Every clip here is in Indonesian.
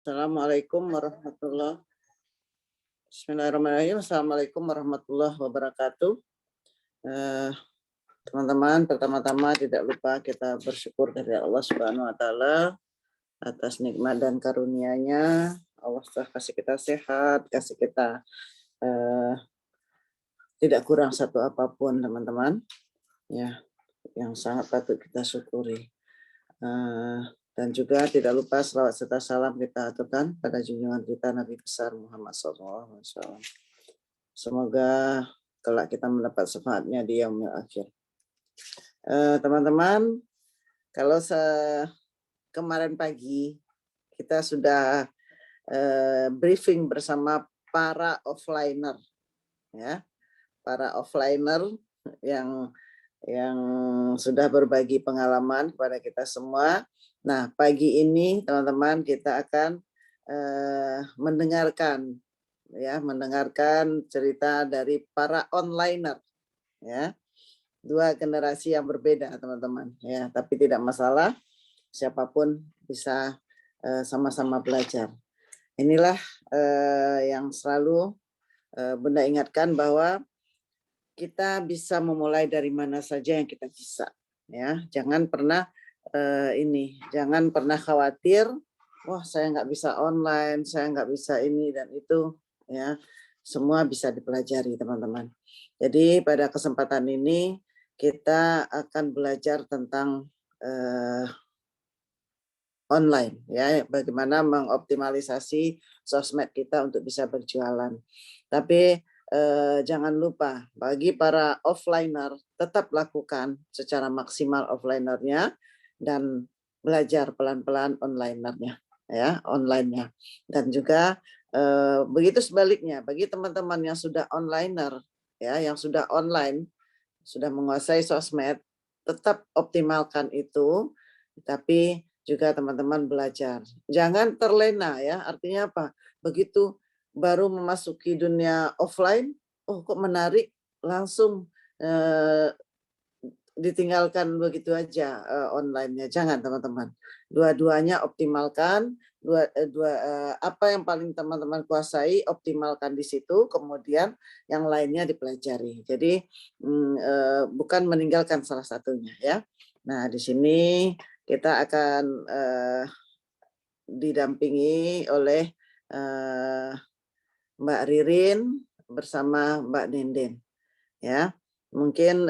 Assalamualaikum warahmatullahi Bismillahirrahmanirrahim. Assalamualaikum warahmatullahi wabarakatuh. Teman-teman, pertama-tama tidak lupa kita bersyukur dari Allah Subhanahu wa taala atas nikmat dan karunia-Nya. Allah telah kasih kita sehat, kasih kita tidak kurang satu apapun, teman-teman. Ya, yang sangat patut kita syukuri. Dan juga tidak lupa selawat serta salam kita aturkan pada junjungan kita Nabi besar Muhammad SAW. Semoga kelak kita mendapat syafaatnya di yaumil akhir. Teman-teman, kalau kemarin pagi kita sudah briefing bersama para offliner, ya, para offliner yang sudah berbagi pengalaman kepada kita semua. Nah, pagi ini teman-teman kita akan mendengarkan cerita dari para onliner, ya, dua generasi yang berbeda, teman-teman, ya, tapi tidak masalah, siapapun bisa sama-sama belajar. Inilah yang selalu Bunda ingatkan bahwa kita bisa memulai dari mana saja yang kita bisa, ya. Jangan pernah jangan pernah khawatir, wah saya nggak bisa online, saya nggak bisa ini dan itu, ya. Semua bisa dipelajari, teman-teman. Jadi pada kesempatan ini kita akan belajar tentang online, ya, bagaimana mengoptimalisasi sosmed kita untuk bisa berjualan. Tapi jangan lupa bagi para offliner tetap lakukan secara maksimal offlinernya dan belajar pelan-pelan onlinernya, ya, online-nya. Dan juga begitu sebaliknya bagi teman-teman yang sudah onliner, ya, yang sudah online, sudah menguasai sosmed, tetap optimalkan itu, tapi juga teman-teman belajar. Jangan terlena, ya. Artinya apa? Begitu baru memasuki dunia offline, oh kok menarik, langsung ditinggalkan begitu aja online-nya. Jangan, teman-teman. Dua-duanya optimalkan, apa yang paling teman-teman kuasai, optimalkan di situ, kemudian yang lainnya dipelajari. Jadi bukan meninggalkan salah satunya, ya. Nah, di sini kita akan didampingi oleh Mbak Ririn bersama Mbak Nenden, ya. Mungkin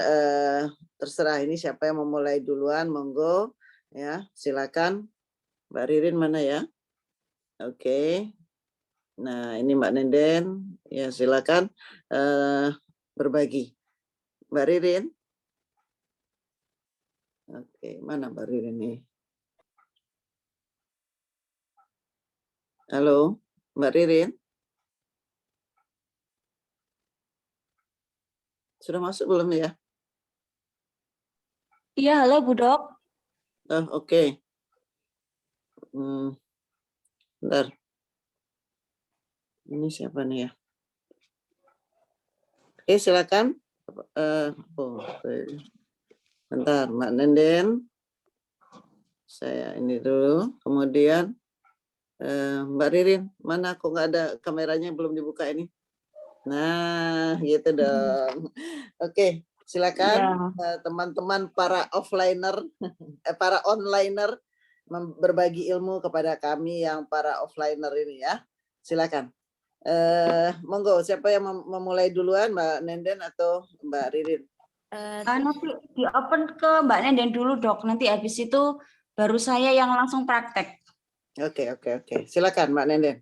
terserah ini siapa yang memulai duluan, monggo, ya, silakan. Mbak Ririn mana ya? Oke. Nah, ini Mbak Nenden, ya, silakan berbagi. Mbak Ririn. Oke, mana Mbak Ririn nih? Halo, Mbak Ririn. Sudah masuk belum ya? Iya, halo Bu Dok. Oh, oke. Bentar. Ini siapa nih ya? Oke, silakan. Bentar, Mbak Nenden. Saya ini dulu. Kemudian Mbak Ririn, mana kok nggak ada kameranya belum dibuka ini? Nah, gitu dong. Oke, silakan teman-teman para offliner, para onliner berbagi ilmu kepada kami yang para offliner ini, ya. Silakan. Monggo, siapa yang memulai duluan, Mbak Nenden atau Mbak Ririn? Nanti di open ke Mbak Nenden dulu Dok, nanti habis itu baru saya yang langsung praktek. Oke. Silakan Mbak Nenden.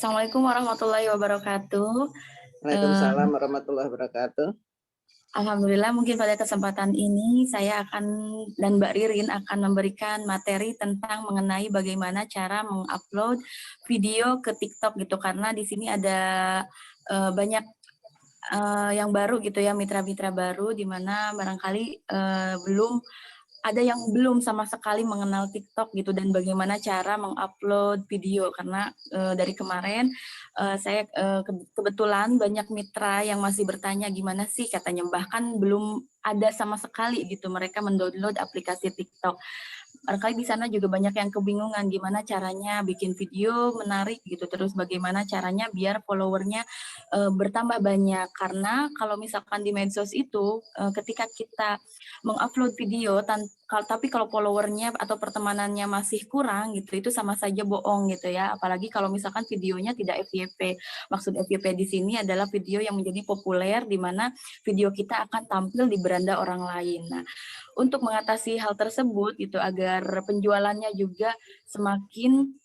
Assalamualaikum warahmatullahi wabarakatuh. Waalaikumsalam warahmatullahi wabarakatuh. Alhamdulillah, mungkin pada kesempatan ini saya akan dan Mbak Ririn akan memberikan materi tentang mengenai bagaimana cara mengupload video ke TikTok gitu, karena di sini ada banyak yang baru gitu ya, mitra-mitra baru di mana barangkali ada yang belum sama sekali mengenal TikTok gitu, dan bagaimana cara mengupload video, karena dari kemarin saya kebetulan banyak mitra yang masih bertanya gimana sih katanya, bahkan belum ada sama sekali gitu mereka mendownload aplikasi TikTok. Barangkali di sana juga banyak yang kebingungan gimana caranya bikin video menarik gitu, terus bagaimana caranya biar followernya bertambah banyak. Karena kalau misalkan di medsos itu ketika kita mengupload video tapi kalau followernya atau pertemanannya masih kurang gitu, itu sama saja bohong gitu ya. Apalagi kalau misalkan videonya tidak FYP. Maksud FYP di sini adalah video yang menjadi populer di mana video kita akan tampil di beranda orang lain. Nah, untuk mengatasi hal tersebut gitu agar penjualannya juga semakin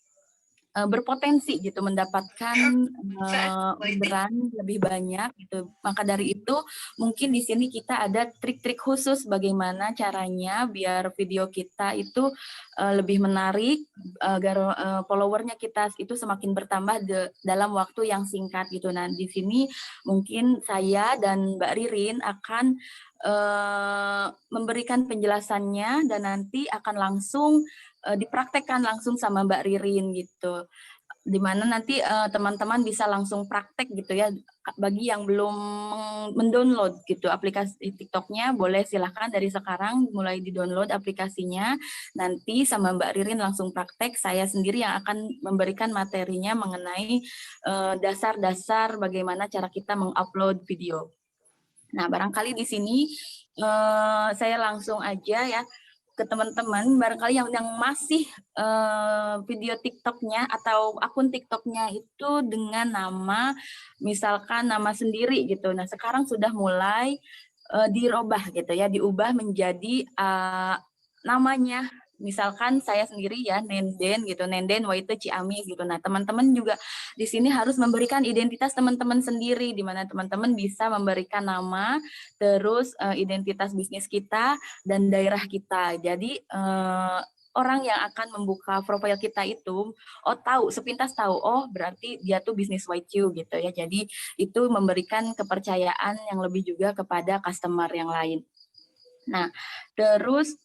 berpotensi gitu mendapatkan orderan lebih banyak gitu. Maka dari itu mungkin di sini kita ada trik-trik khusus bagaimana caranya biar video kita itu lebih menarik agar followernya kita itu semakin bertambah dalam waktu yang singkat gitu. Nah, di sini mungkin saya dan Mbak Ririn akan memberikan penjelasannya dan nanti akan langsung dipraktekkan langsung sama Mbak Ririn gitu. Di mana nanti teman-teman bisa langsung praktek gitu ya. Bagi yang belum mendownload gitu aplikasi TikToknya, boleh silahkan dari sekarang mulai di-download aplikasinya. Nanti sama Mbak Ririn langsung praktek, saya sendiri yang akan memberikan materinya mengenai dasar-dasar bagaimana cara kita mengupload video. Nah, barangkali di sini saya langsung aja ya ke teman-teman, barangkali yang masih video TikToknya atau akun TikToknya itu dengan nama, misalkan nama sendiri gitu. Nah, sekarang sudah mulai dirubah gitu ya, diubah menjadi namanya. Misalkan saya sendiri ya, Nenden gitu, Nenden Waite Ciamis gitu. Nah, teman-teman juga di sini harus memberikan identitas teman-teman sendiri, di mana teman-teman bisa memberikan nama, terus identitas bisnis kita, dan daerah kita. Jadi orang yang akan membuka profil kita itu, sepintas tahu, oh berarti dia tuh bisnis YQ gitu ya. Jadi itu memberikan kepercayaan yang lebih juga kepada customer yang lain. Nah, terus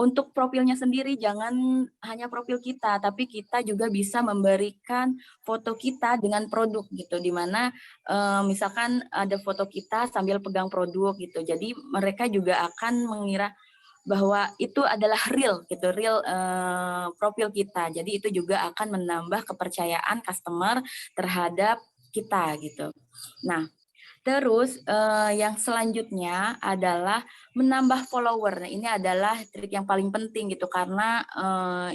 untuk profilnya sendiri jangan hanya profil kita, tapi kita juga bisa memberikan foto kita dengan produk gitu, di mana misalkan ada foto kita sambil pegang produk gitu. Jadi mereka juga akan mengira bahwa itu adalah real gitu, real profil kita. Jadi itu juga akan menambah kepercayaan customer terhadap kita gitu. Nah, terus yang selanjutnya adalah menambah follower. Nah, ini adalah trik yang paling penting gitu karena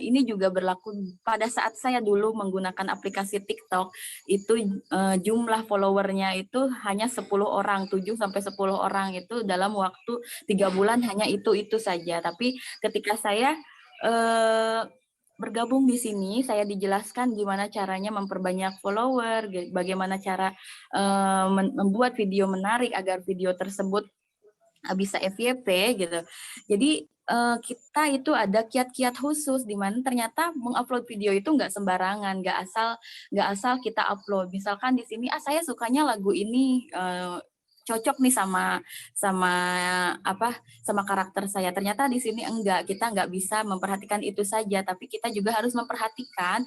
ini juga berlaku pada saat saya dulu menggunakan aplikasi TikTok. Itu jumlah followernya itu hanya 10 orang, 7 sampai 10 orang itu dalam waktu 3 bulan hanya itu saja. Tapi ketika saya bergabung di sini, saya dijelaskan gimana caranya memperbanyak follower, bagaimana cara membuat video menarik agar video tersebut bisa FYP gitu. Jadi kita itu ada kiat-kiat khusus di mana ternyata mengupload video itu nggak sembarangan, nggak asal kita upload. Misalkan di sini saya sukanya lagu ini cocok nih sama karakter saya. Ternyata di sini kita nggak bisa memperhatikan itu saja, tapi kita juga harus memperhatikan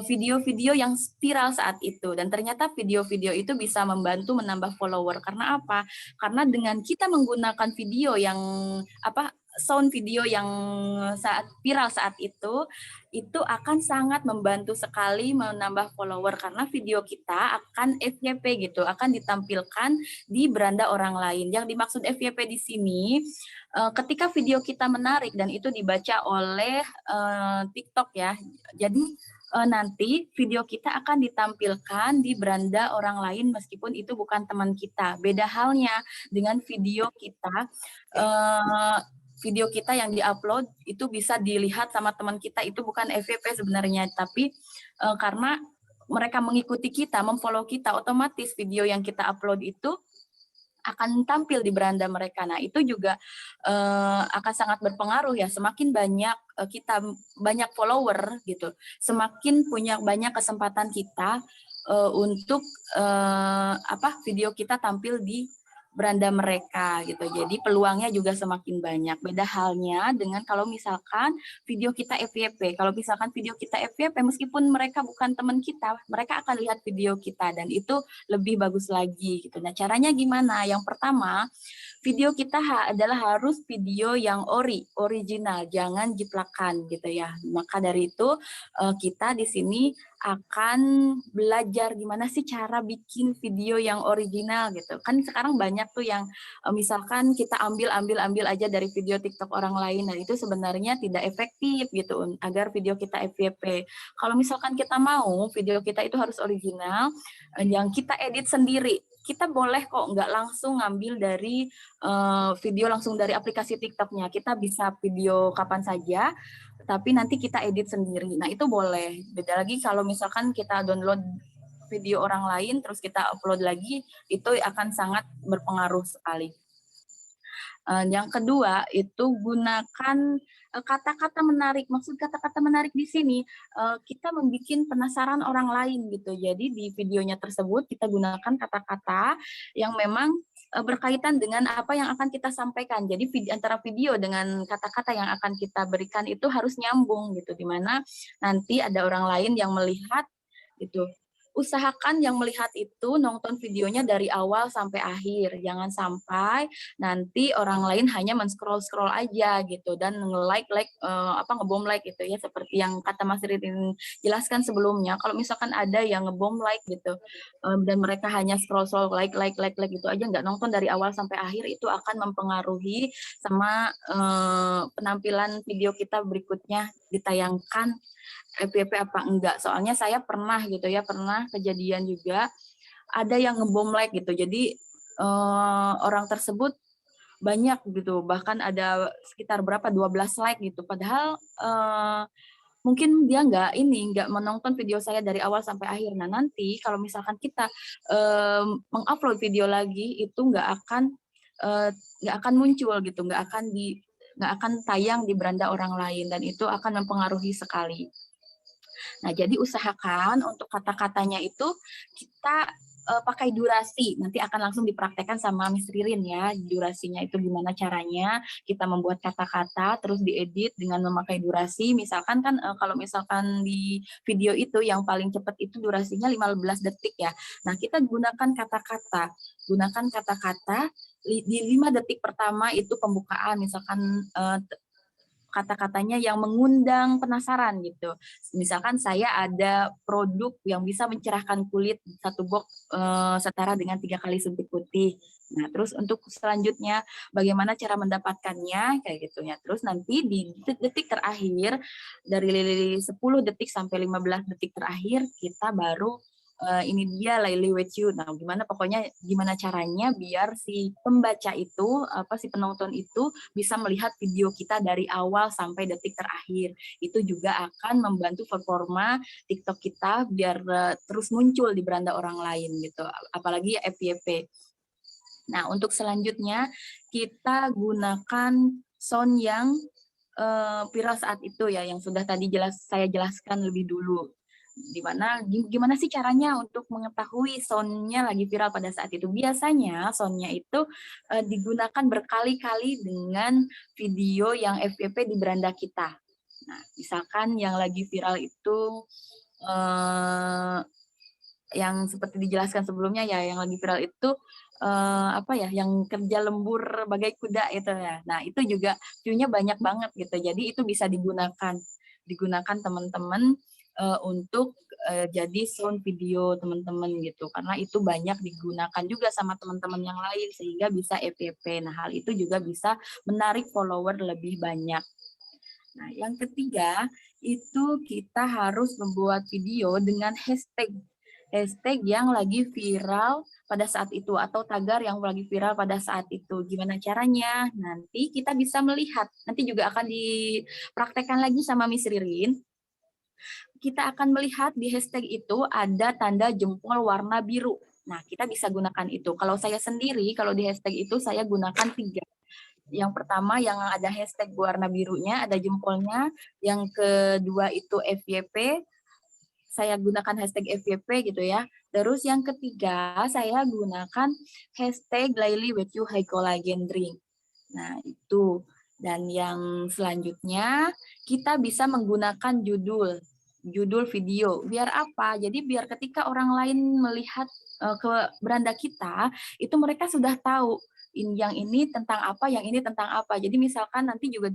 video-video yang viral saat itu. Dan ternyata video-video itu bisa membantu menambah follower. Karena apa? Karena dengan kita menggunakan video yang sound video yang viral saat itu akan sangat membantu sekali menambah follower karena video kita akan FYP gitu, akan ditampilkan di beranda orang lain. Yang dimaksud FYP di sini, ketika video kita menarik dan itu dibaca oleh TikTok ya, jadi nanti video kita akan ditampilkan di beranda orang lain meskipun itu bukan teman kita. Beda halnya dengan video kita yang diupload itu bisa dilihat sama teman kita, itu bukan FYP sebenarnya, tapi karena mereka mengikuti kita, memfollow kita, otomatis video yang kita upload itu akan tampil di beranda mereka. Nah, itu juga akan sangat berpengaruh ya. Semakin banyak kita banyak follower gitu, semakin punya banyak kesempatan kita untuk video kita tampil di beranda mereka gitu. Jadi peluangnya juga semakin banyak. Beda halnya dengan kalau misalkan video kita FYP. Kalau misalkan video kita FYP, meskipun mereka bukan teman kita, mereka akan lihat video kita dan itu lebih bagus lagi gitu. Nah, caranya gimana? Yang pertama, video kita adalah harus video yang original, jangan jiplakan gitu ya. Maka dari itu kita di sini akan belajar gimana sih cara bikin video yang original gitu. Kan sekarang banyak tuh yang misalkan kita ambil aja dari video TikTok orang lain. Nah, itu sebenarnya tidak efektif gitu agar video kita FYP. Kalau misalkan kita mau video kita itu harus original, yang kita edit sendiri. Kita boleh kok nggak langsung ngambil dari video langsung dari aplikasi TikTok-nya. Kita bisa video kapan saja, tapi nanti kita edit sendiri. Nah, itu boleh. Beda lagi kalau misalkan kita download video orang lain, terus kita upload lagi, itu akan sangat berpengaruh sekali. Yang kedua, itu gunakan kata-kata menarik. Maksud kata-kata menarik di sini, kita membuat penasaran orang lain gitu. Jadi di videonya tersebut kita gunakan kata-kata yang memang berkaitan dengan apa yang akan kita sampaikan. Jadi antara video dengan kata-kata yang akan kita berikan itu harus nyambung gitu, di mana nanti ada orang lain yang melihat gitu. Usahakan yang melihat itu nonton videonya dari awal sampai akhir. Jangan sampai nanti orang lain hanya men-scroll-scroll aja gitu dan ngebom like gitu ya, seperti yang kata Mas Ririn jelaskan sebelumnya. Kalau misalkan ada yang ngebom like gitu dan mereka hanya scroll like gitu aja, nggak nonton dari awal sampai akhir, itu akan mempengaruhi sama penampilan video kita berikutnya ditayangkan FYP apa enggak. Soalnya saya pernah gitu ya, pernah kejadian juga ada yang ngebom like gitu. Jadi orang tersebut banyak gitu, bahkan ada sekitar berapa 12 like gitu. Padahal mungkin dia nggak menonton video saya dari awal sampai akhir. Nah, nanti kalau misalkan kita mengupload video lagi, itu nggak akan muncul gitu, nggak akan tayang di beranda orang lain, dan itu akan mempengaruhi sekali. Nah, jadi usahakan untuk kata-katanya itu kita pakai durasi. Nanti akan langsung dipraktekkan sama Miss Ririn ya. Durasinya itu gimana caranya kita membuat kata-kata terus diedit dengan memakai durasi. Misalkan kan kalau misalkan di video itu yang paling cepat itu durasinya 15 detik ya. Nah, kita gunakan kata-kata. Gunakan kata-kata di 5 detik pertama itu pembukaan, misalkan kata-katanya yang mengundang penasaran gitu. Misalkan saya ada produk yang bisa mencerahkan kulit, satu box setara dengan 3 kali suntik putih. Nah, terus untuk selanjutnya bagaimana cara mendapatkannya kayak gitu ya. Terus nanti di detik terakhir dari 10 detik sampai 15 detik terakhir kita baru ini dia Lately With You. Nah, gimana caranya biar si pembaca itu, si penonton itu bisa melihat video kita dari awal sampai detik terakhir. Itu juga akan membantu performa TikTok kita biar terus muncul di beranda orang lain gitu. Apalagi FYP. Nah, untuk selanjutnya kita gunakan sound yang viral saat itu ya, yang sudah tadi saya jelaskan lebih dulu. Gimana sih caranya untuk mengetahui sound-nya lagi viral pada saat itu? Biasanya sound-nya itu digunakan berkali-kali dengan video yang FYP di beranda kita. Nah, misalkan yang lagi viral itu yang seperti dijelaskan sebelumnya ya, yang lagi viral itu yang kerja lembur bagai kuda itu ya. Nah, itu juga view-nya banyak banget gitu. Jadi itu bisa digunakan teman-teman untuk jadi sound video teman-teman gitu, karena itu banyak digunakan juga sama teman-teman yang lain sehingga bisa FYP. Nah, hal itu juga bisa menarik follower lebih banyak. Nah, yang ketiga itu kita harus membuat video dengan hashtag yang lagi viral pada saat itu atau tagar yang lagi viral pada saat itu. Gimana caranya? Nanti kita bisa melihat. Nanti juga akan dipraktekkan lagi sama Miss Ririn. Kita akan melihat di hashtag itu ada tanda jempol warna biru. Nah, kita bisa gunakan itu. Kalau saya sendiri, kalau di hashtag itu saya gunakan 3. Yang pertama yang ada hashtag warna birunya, ada jempolnya. Yang kedua itu FYP. saya gunakan hashtag FYP gitu ya. Terus yang ketiga, saya gunakan hashtag Laili with you high collagen drink. Nah, itu. Dan yang selanjutnya, kita bisa menggunakan judul video. Biar apa? Jadi biar ketika orang lain melihat ke beranda kita, itu mereka sudah tahu yang ini tentang apa, yang ini tentang apa. Jadi misalkan nanti juga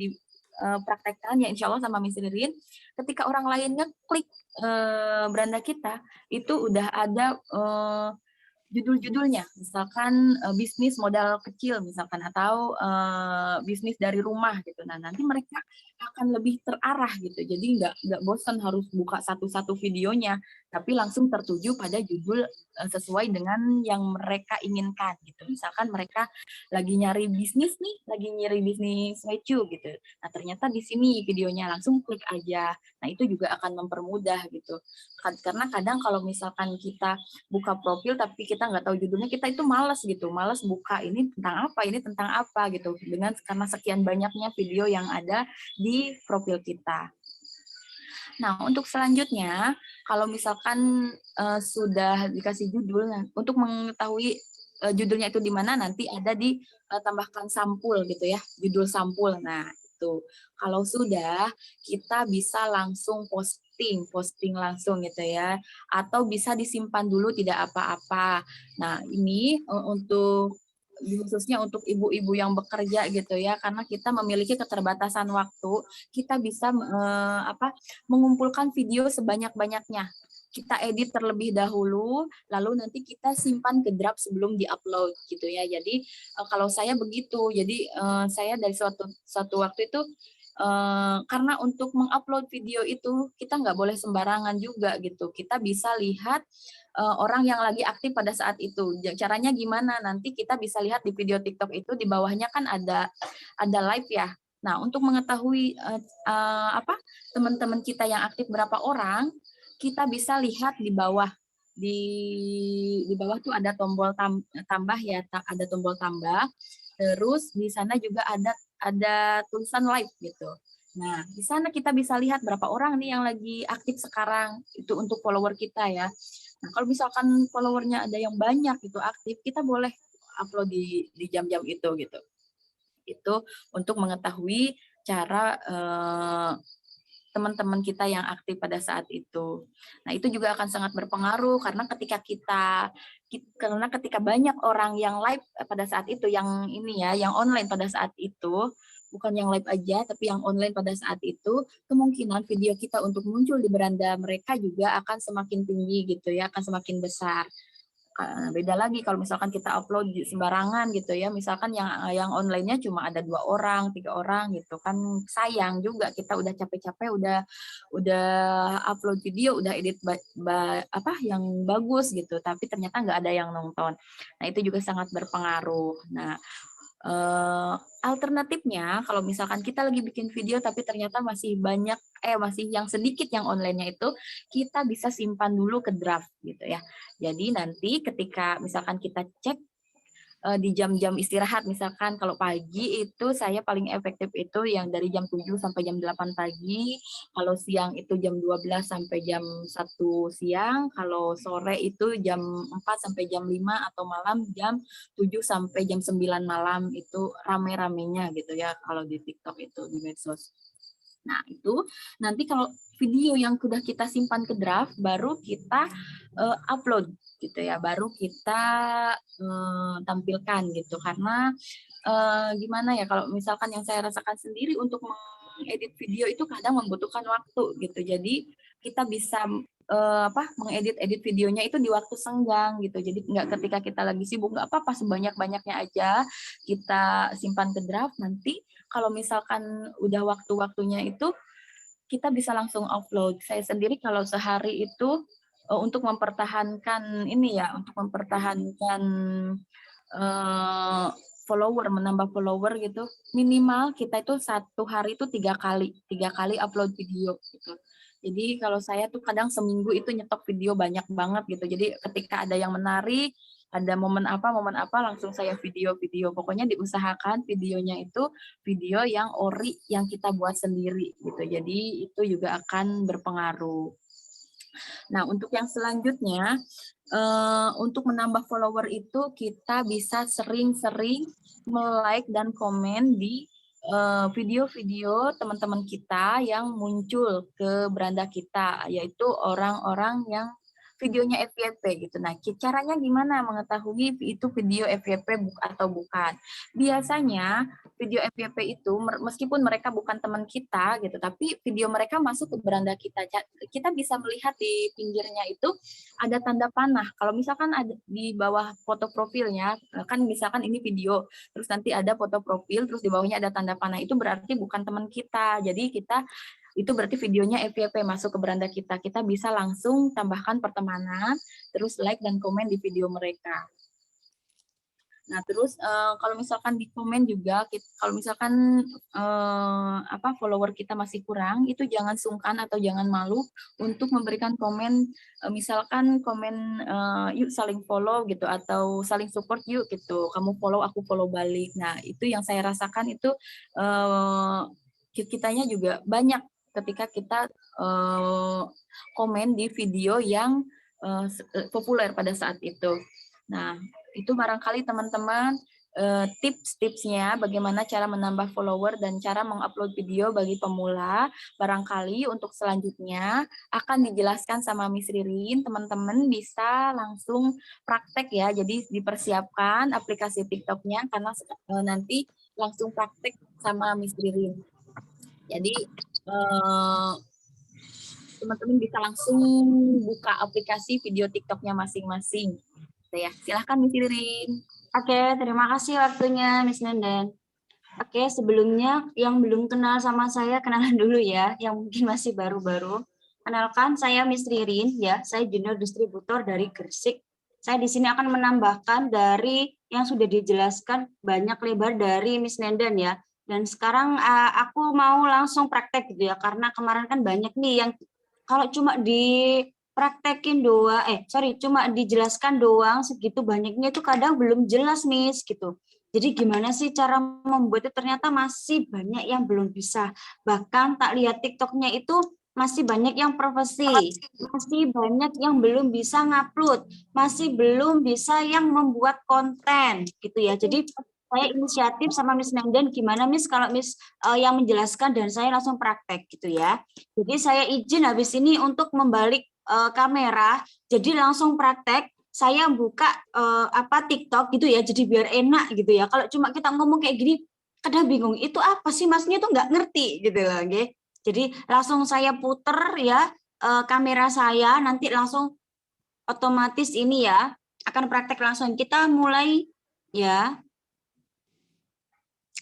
praktekkan ya insya Allah sama Miss Ririn, ketika orang lain ngeklik beranda kita, itu udah ada judul-judulnya, misalkan bisnis modal kecil misalkan, atau bisnis dari rumah gitu. Nah nanti mereka akan lebih terarah gitu, jadi nggak bosan harus buka satu-satu videonya, tapi langsung tertuju pada judul sesuai dengan yang mereka inginkan gitu. Misalkan mereka lagi nyari bisnis nih, lagi nyari bisnis mecu gitu. Nah ternyata di sini videonya, langsung klik aja. Nah itu juga akan mempermudah gitu. Karena kadang kalau misalkan kita buka profil tapi kita nggak tahu judulnya, kita itu malas gitu, malas buka ini tentang apa gitu, karena sekian banyaknya video yang ada di profil kita. Nah untuk selanjutnya, kalau misalkan sudah dikasih judul, untuk mengetahui judulnya itu di mana, nanti ada tambahkan sampul gitu ya, judul sampul. Nah itu kalau sudah, kita bisa langsung posting langsung gitu ya, atau bisa disimpan dulu tidak apa-apa. Nah ini untuk khususnya untuk ibu-ibu yang bekerja gitu ya, karena kita memiliki keterbatasan waktu, kita bisa mengumpulkan video sebanyak-banyaknya. Kita edit terlebih dahulu, lalu nanti kita simpan ke draft sebelum diupload gitu ya. Jadi kalau saya begitu, jadi saya dari suatu waktu itu karena untuk mengupload video itu kita nggak boleh sembarangan juga gitu. Kita bisa lihat orang yang lagi aktif pada saat itu. Caranya gimana? Nanti kita bisa lihat di video TikTok itu di bawahnya kan ada live ya. Nah, untuk mengetahui teman-teman kita yang aktif berapa orang, kita bisa lihat di bawah. Di bawah tuh ada tombol tambah ya, ada tombol tambah. Terus di sana juga ada tulisan live gitu. Nah, di sana kita bisa lihat berapa orang nih yang lagi aktif sekarang. Itu untuk follower kita ya. Nah, kalau misalkan followernya ada yang banyak itu aktif, kita boleh upload di jam-jam itu gitu. Itu untuk mengetahui cara teman-teman kita yang aktif pada saat itu. Nah, itu juga akan sangat berpengaruh karena ketika banyak orang yang live pada saat itu, yang ini ya, yang online pada saat itu, bukan yang live aja, tapi yang online pada saat itu, kemungkinan video kita untuk muncul di beranda mereka juga akan semakin tinggi gitu ya, akan semakin besar. Beda lagi kalau misalkan kita upload sembarangan gitu ya, misalkan yang online-nya cuma ada 2 orang, 3 orang gitu kan, sayang juga, kita udah capek-capek udah upload video, udah edit yang bagus gitu, tapi ternyata nggak ada yang nonton. Nah itu juga sangat berpengaruh. Nah alternatifnya kalau misalkan kita lagi bikin video tapi ternyata masih yang sedikit yang online-nya itu, kita bisa simpan dulu ke draft gitu ya. Jadi nanti ketika misalkan kita cek di jam-jam istirahat, misalkan kalau pagi itu saya paling efektif itu yang dari jam 7 sampai jam 8 pagi, kalau siang itu jam 12 sampai jam 1 siang, kalau sore itu jam 4 sampai jam 5, atau malam jam 7 sampai jam 9 malam, itu rame-ramenya gitu ya kalau di TikTok itu, di medsos. Nah, itu nanti kalau video yang sudah kita simpan ke draft, baru kita upload gitu ya, baru kita tampilkan gitu. Karena gimana ya, kalau misalkan yang saya rasakan sendiri untuk mengedit video itu kadang membutuhkan waktu gitu. Jadi kita bisa mengedit videonya itu di waktu senggang gitu. Jadi nggak ketika kita lagi sibuk, nggak apa-apa, sebanyak-banyaknya aja kita simpan ke draft. Nanti kalau misalkan udah waktu-waktunya itu, kita bisa langsung upload. Saya sendiri kalau sehari itu untuk mempertahankan menambah follower gitu, minimal kita itu satu hari itu 3 kali upload video gitu. Jadi kalau saya tuh kadang seminggu itu nyetok video banyak banget gitu. Jadi ketika ada yang menarik, ada momen apa langsung saya video. Pokoknya diusahakan videonya itu video yang ori, yang kita buat sendiri gitu. Jadi itu juga akan berpengaruh. Nah, untuk yang selanjutnya, untuk menambah follower itu kita bisa sering-sering like dan komen di video-video teman-teman kita yang muncul ke beranda kita, yaitu orang-orang yang videonya FYP gitu. Nah, caranya gimana mengetahui itu video FYP atau bukan? Biasanya video FYP itu meskipun mereka bukan teman kita gitu, tapi video mereka masuk ke beranda kita. Kita bisa melihat di pinggirnya itu ada tanda panah. Kalau misalkan ada di bawah foto profilnya, kan misalkan ini video, terus nanti ada foto profil, terus di bawahnya ada tanda panah, itu berarti bukan teman kita. Jadi itu berarti videonya FYP masuk ke beranda kita. Kita bisa langsung tambahkan pertemanan, terus like dan komen di video mereka. Nah, terus kalau misalkan di komen juga, kalau misalkan follower kita masih kurang, itu jangan sungkan atau jangan malu untuk memberikan komen, misalkan komen yuk saling follow gitu, atau saling support yuk gitu, kamu follow aku follow balik. Nah, itu yang saya rasakan itu kitanya juga banyak ketika kita komen di video yang populer pada saat itu. Nah, itu barangkali teman-teman tips-tipsnya bagaimana cara menambah follower dan cara mengupload video bagi pemula. Barangkali untuk selanjutnya akan dijelaskan sama Miss Ririn, teman-teman bisa langsung praktek ya. Jadi dipersiapkan aplikasi TikTok-nya karena nanti langsung praktek sama Miss Ririn. Jadi teman-teman bisa langsung buka aplikasi video TikTok-nya masing-masing. Ya, silahkan Miss Ririn. Oke, terima kasih waktunya Miss Nenden. Oke, sebelumnya yang belum kenal sama saya, kenalan dulu ya, yang mungkin masih baru-baru. Kenalkan, saya Miss Ririn, ya, saya junior distributor dari Gresik. Saya di sini akan menambahkan dari yang sudah dijelaskan banyak lebar dari Miss Nenden ya. Dan sekarang aku mau langsung praktek gitu ya, karena kemarin kan banyak nih yang kalau cuma dipraktekin doang, cuma dijelaskan doang segitu banyaknya itu kadang belum jelas Miss gitu. Jadi gimana sih cara membuatnya, ternyata masih banyak yang belum bisa. Bahkan tak lihat TikToknya itu masih banyak yang profesi, masih banyak yang belum bisa ngupload, masih belum bisa yang membuat konten gitu ya. Jadi saya inisiatif sama Miss Nenden, gimana Miss kalau Miss yang menjelaskan dan saya langsung praktek gitu ya. Jadi saya izin habis ini untuk membalik kamera, jadi langsung praktek. Saya buka TikTok gitu ya, jadi biar enak gitu ya. Kalau cuma kita ngomong kayak gini, kadang bingung itu apa sih masnya itu nggak ngerti gitu loh, okay? Jadi langsung saya puter ya kamera saya, nanti langsung otomatis ini ya akan praktek langsung. Kita mulai ya.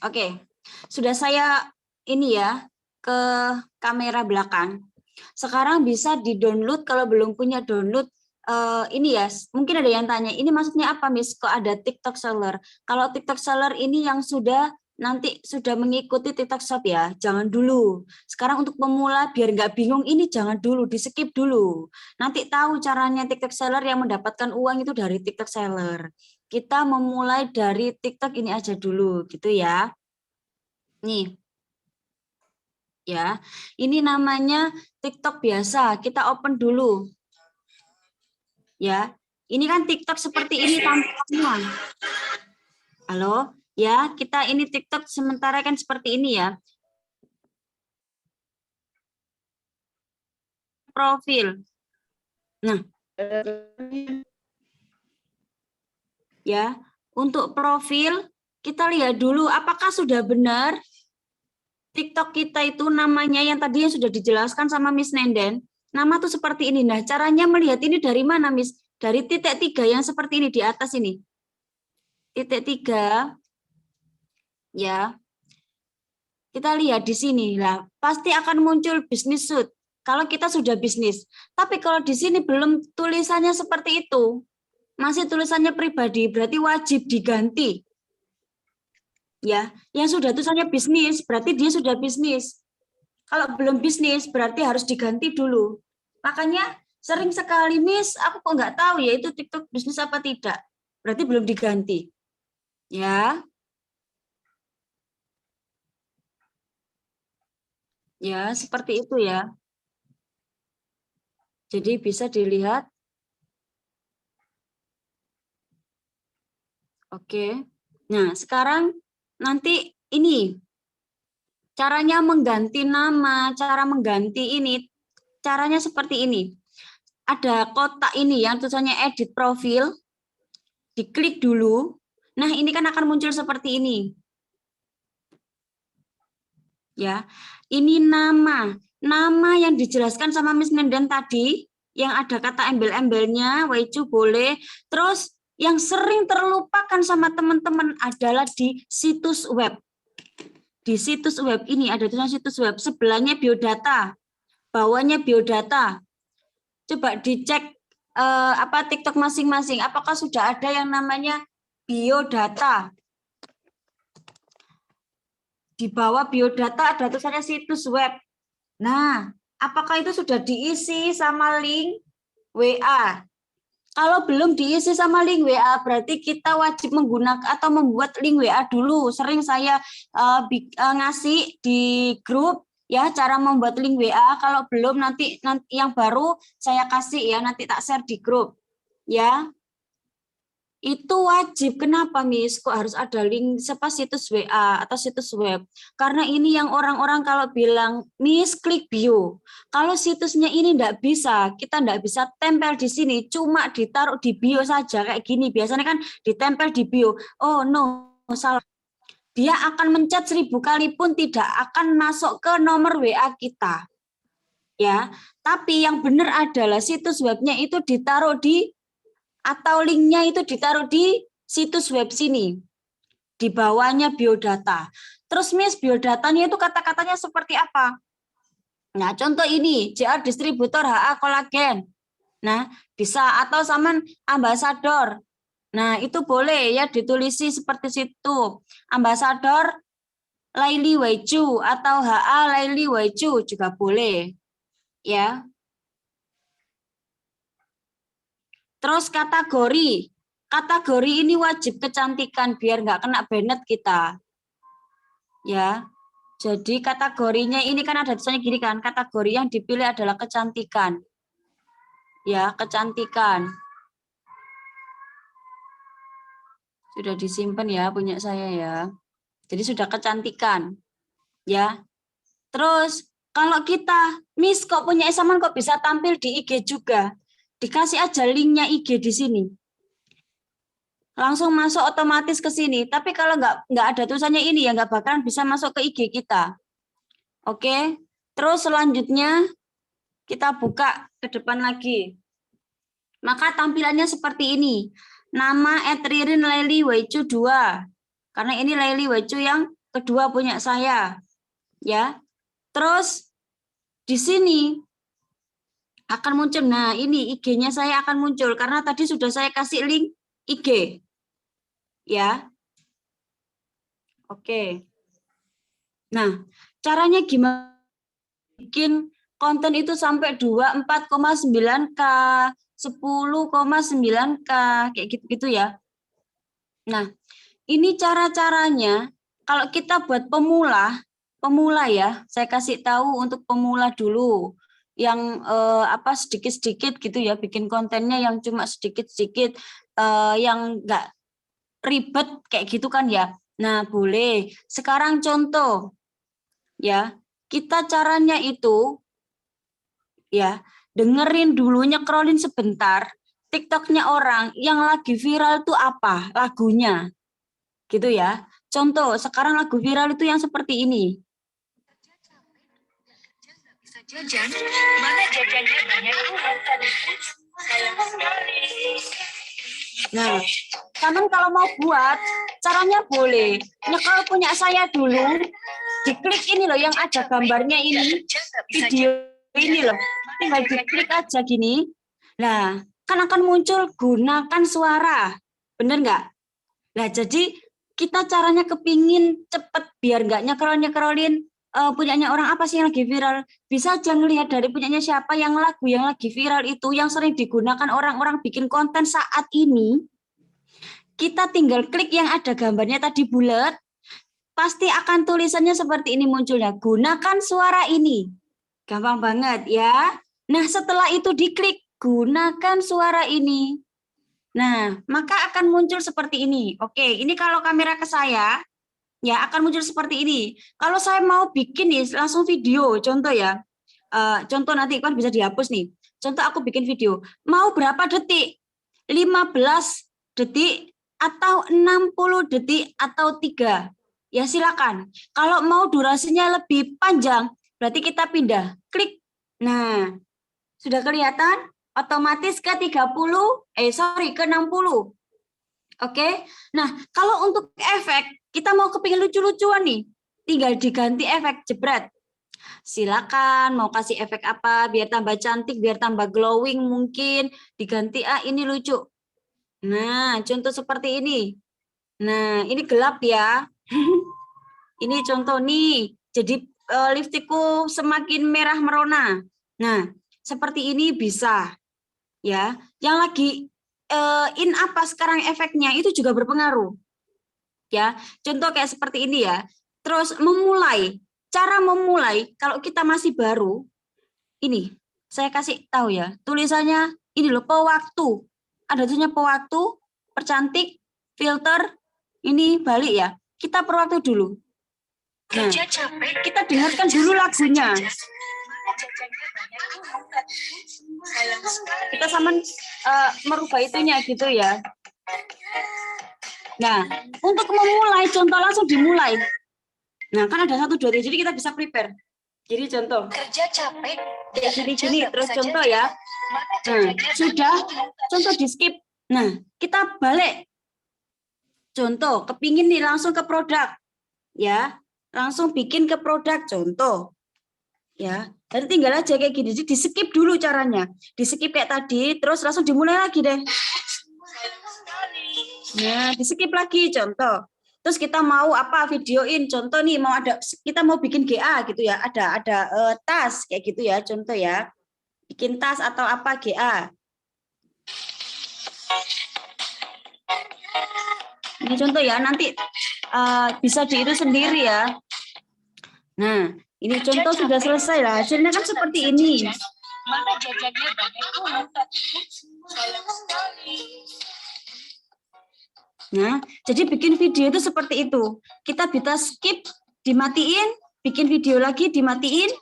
Oke, sudah saya ini ya ke kamera belakang. Sekarang bisa di-download kalau belum punya download. Ini ya, mungkin ada yang tanya, ini maksudnya apa Miss? Kok ada TikTok Seller? Kalau TikTok Seller ini yang nanti sudah mengikuti TikTok Shop ya, jangan dulu. Sekarang untuk pemula biar nggak bingung, ini jangan dulu, di-skip dulu. Nanti tahu caranya TikTok Seller yang mendapatkan uang itu dari TikTok Seller. Kita memulai dari TikTok ini aja dulu, gitu ya. Nih, ya, ini namanya TikTok biasa. Kita open dulu. Ya, ini kan TikTok seperti ini tampilannya. Halo, ya, kita ini TikTok sementara kan seperti ini ya. Profil. Nah, ya, untuk profil kita lihat dulu apakah sudah benar TikTok kita itu namanya yang tadi yang sudah dijelaskan sama Miss Nenden. Nama tuh seperti ini. Nah, caranya melihat ini dari mana, Miss? Dari titik 3 yang seperti ini di atas ini. Titik 3. Ya. Kita lihat di sini lah. Pasti akan muncul bisnis suit kalau kita sudah bisnis. Tapi kalau di sini belum tulisannya seperti itu, masih tulisannya pribadi, berarti wajib diganti. Ya, yang sudah tulisannya bisnis, berarti dia sudah bisnis. Kalau belum bisnis, berarti harus diganti dulu. Makanya sering sekali, Miss, aku kok nggak tahu ya itu TikTok bisnis apa tidak. Berarti belum diganti. Ya. Ya, seperti itu ya. Jadi bisa dilihat. Oke. Nah, sekarang nanti ini caranya mengganti nama, cara mengganti ini, caranya seperti ini. Ada kotak ini yang tulisannya edit profil, diklik dulu. Nah, ini kan akan muncul seperti ini. Ya, ini nama yang dijelaskan sama Miss Nenden tadi, yang ada kata embel-embelnya, Waicu boleh. Terus yang sering terlupakan sama teman-teman adalah di situs web. Di situs web ini ada tulisan situs web, sebelahnya biodata, bawahnya biodata. Coba dicek TikTok masing-masing, apakah sudah ada yang namanya biodata. Di bawah biodata ada tulisannya situs web. Nah, apakah itu sudah diisi sama link WA? Kalau belum diisi sama link WA, berarti kita wajib menggunakan atau membuat link WA dulu. Sering saya ngasih di grup ya cara membuat link WA. Kalau belum nanti yang baru saya kasih ya, nanti tak share di grup ya. Itu wajib. Kenapa, Miss? Kok harus ada link situs WA atau situs web? Karena ini yang orang-orang kalau bilang, Miss, klik bio. Kalau situsnya ini enggak bisa, kita enggak bisa tempel di sini, cuma ditaruh di bio saja kayak gini. Biasanya kan ditempel di bio. Oh, no, salah. Dia akan mencet 1000 kali pun tidak akan masuk ke nomor WA kita. Ya, tapi yang benar adalah situs webnya itu ditaruh di atau linknya itu ditaruh di situs web sini. Di bawahnya biodata. Terus Miss, biodatanya itu kata-katanya seperti apa? Nah, contoh ini, JR distributor HA kolagen. Nah, bisa atau sama ambasador. Nah, itu boleh ya ditulisi seperti situ. Ambasador Laili Waicu atau HA Laili Waicu juga boleh. Ya. Terus kategori ini wajib kecantikan biar nggak kena banned kita. Ya, jadi kategorinya ini kan ada tulisannya gini kan, kategori yang dipilih adalah kecantikan. Ya, kecantikan. Sudah disimpan ya punya saya ya. Jadi sudah kecantikan. Ya. Terus kalau kita, Miss kok punya Isaman kok bisa tampil di IG juga? Dikasih aja linknya IG di sini. Langsung masuk otomatis ke sini. Tapi kalau nggak ada tulisannya ini ya nggak bakalan bisa masuk ke IG kita. Oke. Terus selanjutnya kita buka ke depan lagi. Maka tampilannya seperti ini. Nama @ririn Laili Waicu 2. Karena ini Laili Waicu yang kedua punya saya. Ya. Terus di sini akan muncul. Nah, ini IG-nya saya akan muncul karena tadi sudah saya kasih link IG. Ya. Oke. Nah, caranya gimana bikin konten itu sampai 24,9K, 10,9K kayak gitu-gitu ya. Nah, ini cara-caranya kalau kita buat pemula ya, saya kasih tahu untuk pemula dulu. Yang sedikit-sedikit gitu ya, bikin kontennya yang cuma sedikit-sedikit, yang enggak ribet kayak gitu kan ya. Nah, boleh. Sekarang contoh ya, kita caranya itu ya, dengerin dulu, nyekrolin sebentar TikToknya orang yang lagi viral itu apa lagunya. Gitu ya. Contoh, sekarang lagu viral itu yang seperti ini. Jajan, mana jajannya banyak Nah, teman kalau mau buat, caranya boleh. Nyekel punya saya dulu, diklik ini loh yang ada gambarnya ini, video ini loh. Tinggal diklik aja gini. Nah, kan akan muncul gunakan suara. Bener nggak? Nah, jadi kita caranya kepingin cepet biar nggak nyekrolin punyanya orang apa sih yang lagi viral. Bisa aja ngelihat dari punyanya siapa yang lagu yang lagi viral itu, yang sering digunakan orang-orang bikin konten saat ini. Kita tinggal klik yang ada gambarnya tadi bulat, pasti akan tulisannya seperti ini munculnya. Gunakan suara ini. Gampang banget ya. Nah, setelah itu diklik, gunakan suara ini. Nah, maka akan muncul seperti ini. Oke, ini kalau kamera ke saya, ya akan muncul seperti ini. Kalau saya mau bikin nih, langsung video, contoh ya. Contoh nanti kan bisa dihapus nih. Contoh aku bikin video. Mau berapa detik? 15 detik atau 60 detik atau 3. Ya silakan. Kalau mau durasinya lebih panjang, berarti kita pindah. Klik. Nah, sudah kelihatan? Otomatis ke 30, ke 60. Oke. Nah, kalau untuk efek, kita mau kepingin lucu-lucuan nih. Tinggal diganti efek jebret. Silakan mau kasih efek apa biar tambah cantik, biar tambah glowing mungkin. Diganti, ini lucu. Nah, contoh seperti ini. Nah, ini gelap ya. Ini contoh nih. Jadi lipstikku semakin merah merona. Nah, seperti ini bisa. Ya, yang lagi in apa sekarang efeknya itu juga berpengaruh. Ya, contoh kayak seperti ini ya. Terus memulai, cara memulai kalau kita masih baru, ini saya kasih tahu ya, tulisannya ini loh, pewaktu. Ada tulisannya pewaktu, percantik, filter, ini balik ya. Kita perwaktu dulu. Nah, kita dengarkan dulu lagunya. Kita sama merubah itunya gitu ya. Nah, untuk memulai, contoh langsung dimulai. Nah, kan ada 1, 2, 3, jadi kita bisa prepare. Jadi contoh. Kerja capek. Gini, terus contoh ya. Nah, sudah, contoh di skip. Nah, kita balik. Contoh, kepingin nih langsung ke produk. Ya, langsung bikin ke produk, contoh. Ya, jadi tinggal aja kayak gini. Jadi di skip dulu caranya. Di skip kayak tadi, terus langsung dimulai lagi deh. Nah, di skip lagi contoh. Terus kita mau apa videoin, contoh nih mau ada kita mau bikin GA gitu ya, ada tas kayak gitu ya, contoh ya. Bikin tas atau apa GA. Ini contoh ya, nanti bisa diiru sendiri ya. Nah, ini contoh sudah selesai lah. Hasilnya kan seperti ini. Mana jajannya banyak. Nah, jadi bikin video itu seperti itu. Kita bisa skip, dimatiin, bikin video lagi, dimatiin,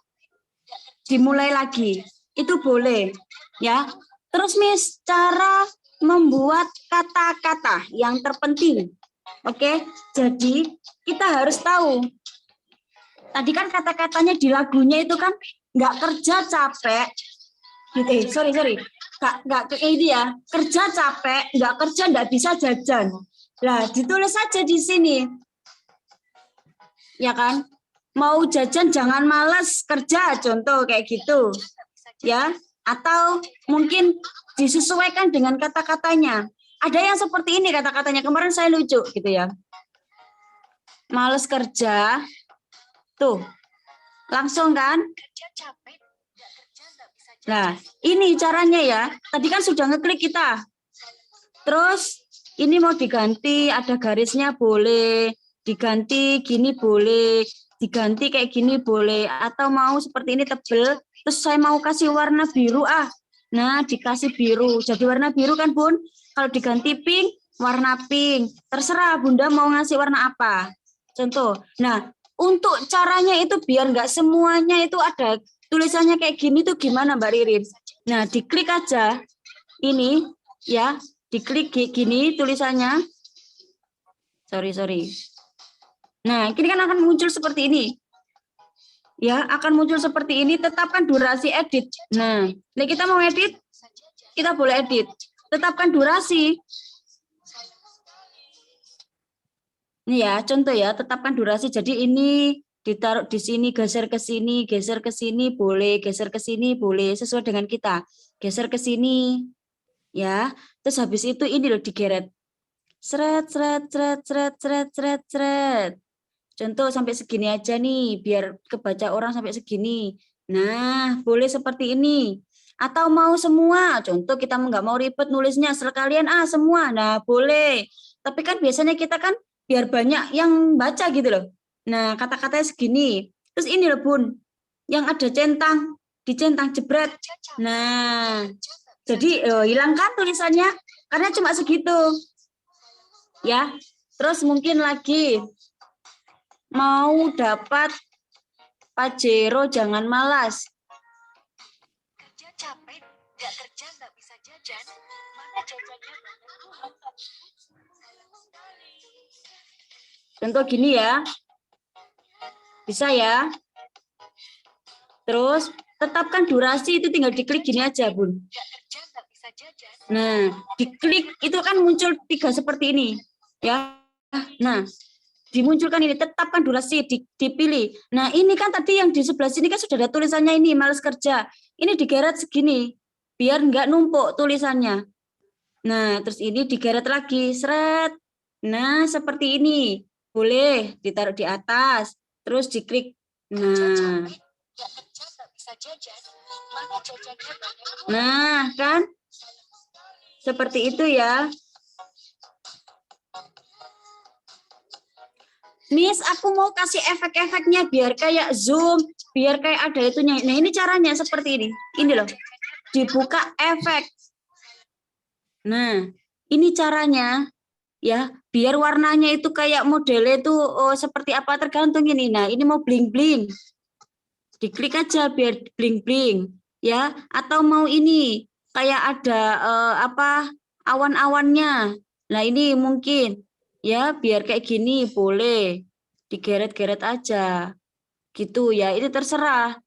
dimulai lagi. Itu boleh, ya. Terus Miss, cara membuat kata-kata yang terpenting. Oke, jadi kita harus tahu. Tadi kan kata-katanya di lagunya itu kan nggak kerja capek. Gitu, sorry. Nggak kayak ini ya. Kerja capek, nggak kerja nggak bisa jajan. Nah, ditulis saja di sini. Ya kan? Mau jajan jangan malas kerja, contoh kayak gitu. Ya, atau mungkin disesuaikan dengan kata-katanya. Ada yang seperti ini kata-katanya. Kemarin saya lucu gitu ya. Males kerja. Tuh. Langsung kan? Nah, ini caranya ya. Tadi kan sudah ngeklik kita. Terus ini mau diganti, ada garisnya boleh, diganti gini boleh, diganti kayak gini boleh, atau mau seperti ini tebel, terus saya mau kasih warna biru nah dikasih biru, jadi warna biru kan Bun, kalau diganti pink, warna pink, terserah Bunda mau ngasih warna apa, contoh. Nah, untuk caranya itu biar nggak semuanya itu ada tulisannya kayak gini tuh gimana Mbak Ririn? Nah, diklik aja, ini ya, diklik gini tulisannya. Sorry. Nah, ini kan akan muncul seperti ini. Ya, akan muncul seperti ini. Tetapkan durasi edit. Nah, kita mau edit, kita boleh edit. Tetapkan durasi. Ini ya, contoh ya, tetapkan durasi. Jadi ini ditaruh di sini, geser ke sini boleh, geser ke sini boleh, sesuai dengan kita. Geser ke sini. Ya, terus habis itu ini loh digeret. Seret. Contoh sampai segini aja nih, biar kebaca orang sampai segini. Nah, boleh seperti ini. Atau mau semua, contoh kita nggak mau ribet nulisnya, sekalian semua. Nah, boleh. Tapi kan biasanya kita kan biar banyak yang baca gitu loh. Nah, kata-katanya segini. Terus ini loh Bun, yang ada centang dicentang jebret. Nah, jadi hilang kan tulisannya karena cuma segitu. Ya. Terus mungkin lagi mau dapat Pajero jangan malas. Kerja capek, nggak kerja nggak bisa jajan. Mana jajannya? Contoh gini ya. Bisa ya. Terus tetapkan durasi itu tinggal diklik gini aja, Bun. Nggak kerja nggak bisa jajan. Nah, diklik itu kan muncul 3 seperti ini. Ya. Nah, dimunculkan ini, tetapkan durasi, dipilih. Nah, ini kan tadi yang di sebelah sini kan sudah ada tulisannya ini, malas kerja. Ini digeret segini, biar nggak numpuk tulisannya. Nah, terus ini digeret lagi, seret. Nah, seperti ini. Boleh ditaruh di atas, terus diklik. Nah, Nggak kerja nggak bisa jajan. Mana jajannya banyak. nah kan? Seperti itu ya. Miss, aku mau kasih efek-efeknya biar kayak Zoom, biar kayak ada itunya. Nah, ini caranya seperti ini. Ini loh. Dibuka efek. Nah, ini caranya ya, biar warnanya itu kayak modelnya itu seperti apa tergantung ini. Nah, ini mau bling-bling. Diklik aja biar bling-bling ya, atau mau ini kayak ada apa awan-awannya. Nah, ini mungkin ya biar kayak gini boleh digeret-geret aja gitu ya, ini terserah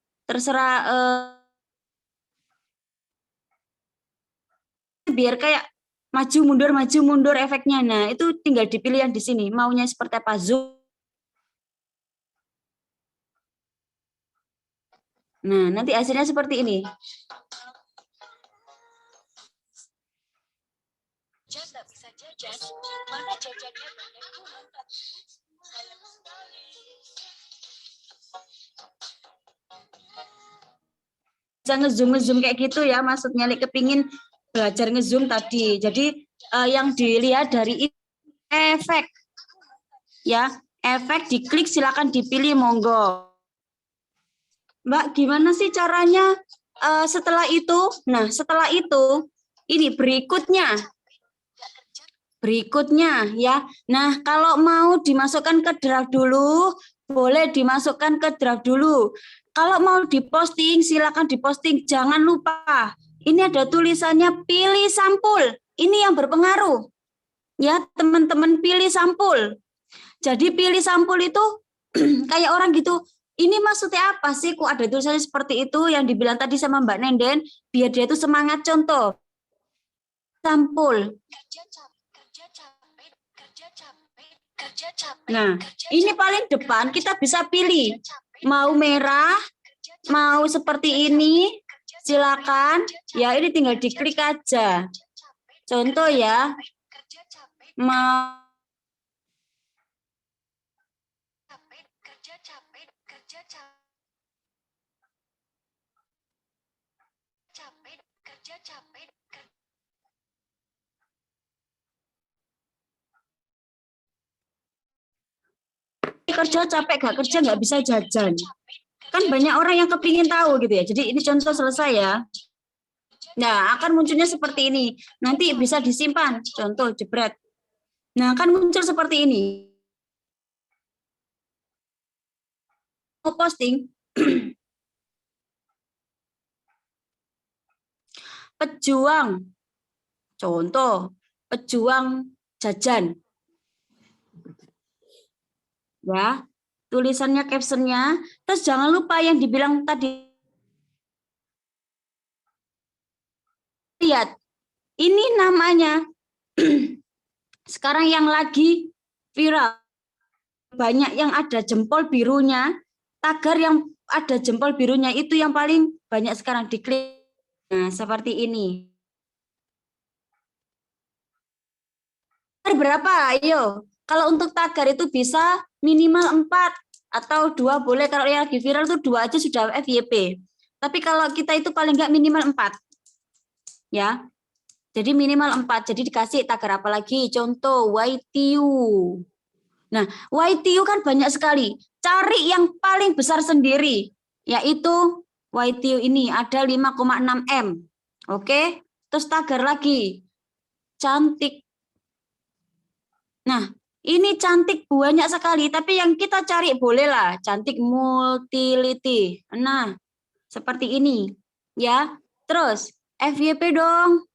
biar kayak maju mundur efeknya. Nah, itu tinggal dipilih yang di sini maunya seperti apa, zoom. Nah, nanti hasilnya seperti ini. Kerja nggak bisa jajan. Mana jajannya banyak. Bisa ngezoom kayak gitu ya, maksudnya kepingin belajar ngezoom tadi. Jadi yang dilihat dari efek ya, efek diklik silakan dipilih monggo. Mbak, gimana sih caranya setelah itu? Nah, setelah itu ini berikutnya ya. Nah, kalau mau dimasukkan ke draft dulu, boleh dimasukkan ke draft dulu. Kalau mau diposting, silakan diposting. Jangan lupa, ini ada tulisannya pilih sampul. Ini yang berpengaruh. Ya, teman-teman pilih sampul. Jadi pilih sampul itu kayak orang gitu. Ini maksudnya apa sih? Kok ada tulisannya seperti itu yang dibilang tadi sama Mbak Nenden, biar dia itu semangat. Contoh, sampul. Nah, ini paling depan kita bisa pilih. Mau merah, mau seperti ini, silakan. Ya, ini tinggal diklik aja. Contoh ya, mau kerja capek, gak kerja nggak bisa jajan. Kan banyak orang yang kepingin tahu gitu ya. Jadi ini contoh selesai ya. Nah, akan munculnya seperti ini. Nanti bisa disimpan. Contoh jebret. Nah, akan muncul seperti ini. Mau posting. Pejuang. Contoh, pejuang jajan. Ya, tulisannya, captionnya. Terus jangan lupa yang dibilang tadi. Lihat, ini namanya. Sekarang yang lagi viral. Banyak yang ada jempol birunya. Tagar yang ada jempol birunya itu yang paling banyak sekarang diklik. Nah, seperti ini. Berapa? Ayo. Kalau untuk tagar itu bisa minimal 4 atau 2 boleh. Kalau yang lagi viral itu 2 aja sudah FYP. Tapi kalau kita itu paling nggak minimal 4. Ya. Jadi minimal 4. Jadi dikasih tagar apa lagi? Contoh YTU. Nah, YTU kan banyak sekali. Cari yang paling besar sendiri, yaitu YTU ini ada 5,6 M. Oke, terus tagar lagi. Cantik. Nah, ini cantik banyak sekali, tapi yang kita cari bolehlah cantik multility. Nah, seperti ini, ya. Terus FYP dong.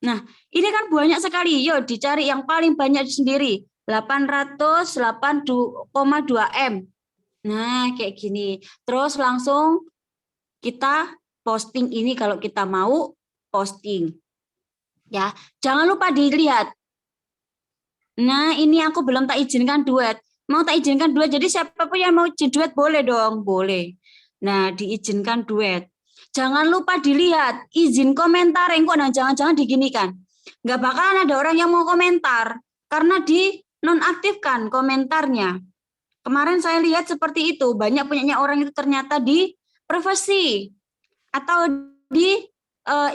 Nah, ini kan banyak sekali. Yuk dicari yang paling banyak sendiri. 808,2 M. Nah, kayak gini. Terus langsung kita posting ini kalau kita mau posting. Ya, jangan lupa dilihat. Nah, ini aku belum tak izinkan duet. Mau tak izinkan duet, jadi siapapun yang mau duet boleh dong, boleh. Nah, diizinkan duet. Jangan lupa dilihat, izin komentar, kok nah jangan-jangan diginikan. Nggak bakalan ada orang yang mau komentar, karena di nonaktifkan komentarnya. Kemarin saya lihat seperti itu, banyak punyanya orang itu ternyata di privasi atau di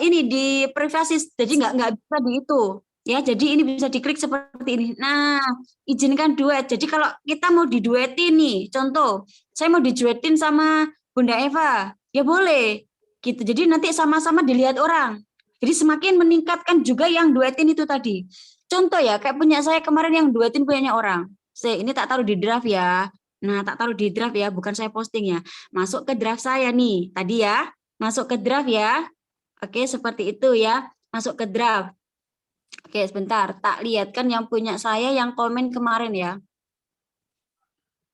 ini di privasi, jadi nggak bisa di itu ya, jadi ini bisa diklik seperti ini. Nah, izinkan duet. Jadi kalau kita mau diduetin nih, contoh saya mau diduetin sama Bunda Eva, ya boleh gitu. Jadi nanti sama-sama dilihat orang. Jadi semakin meningkatkan juga yang duetin itu tadi. Contoh ya, kayak punya saya kemarin yang duetin punyanya orang. Ini tak taruh di draft ya. Nah, tak taruh di draft ya, bukan saya posting ya. Masuk ke draft saya nih, tadi ya. Masuk ke draft ya. Oke, seperti itu ya. Masuk ke draft. Oke, sebentar. Tak lihat kan yang punya saya yang komen kemarin ya.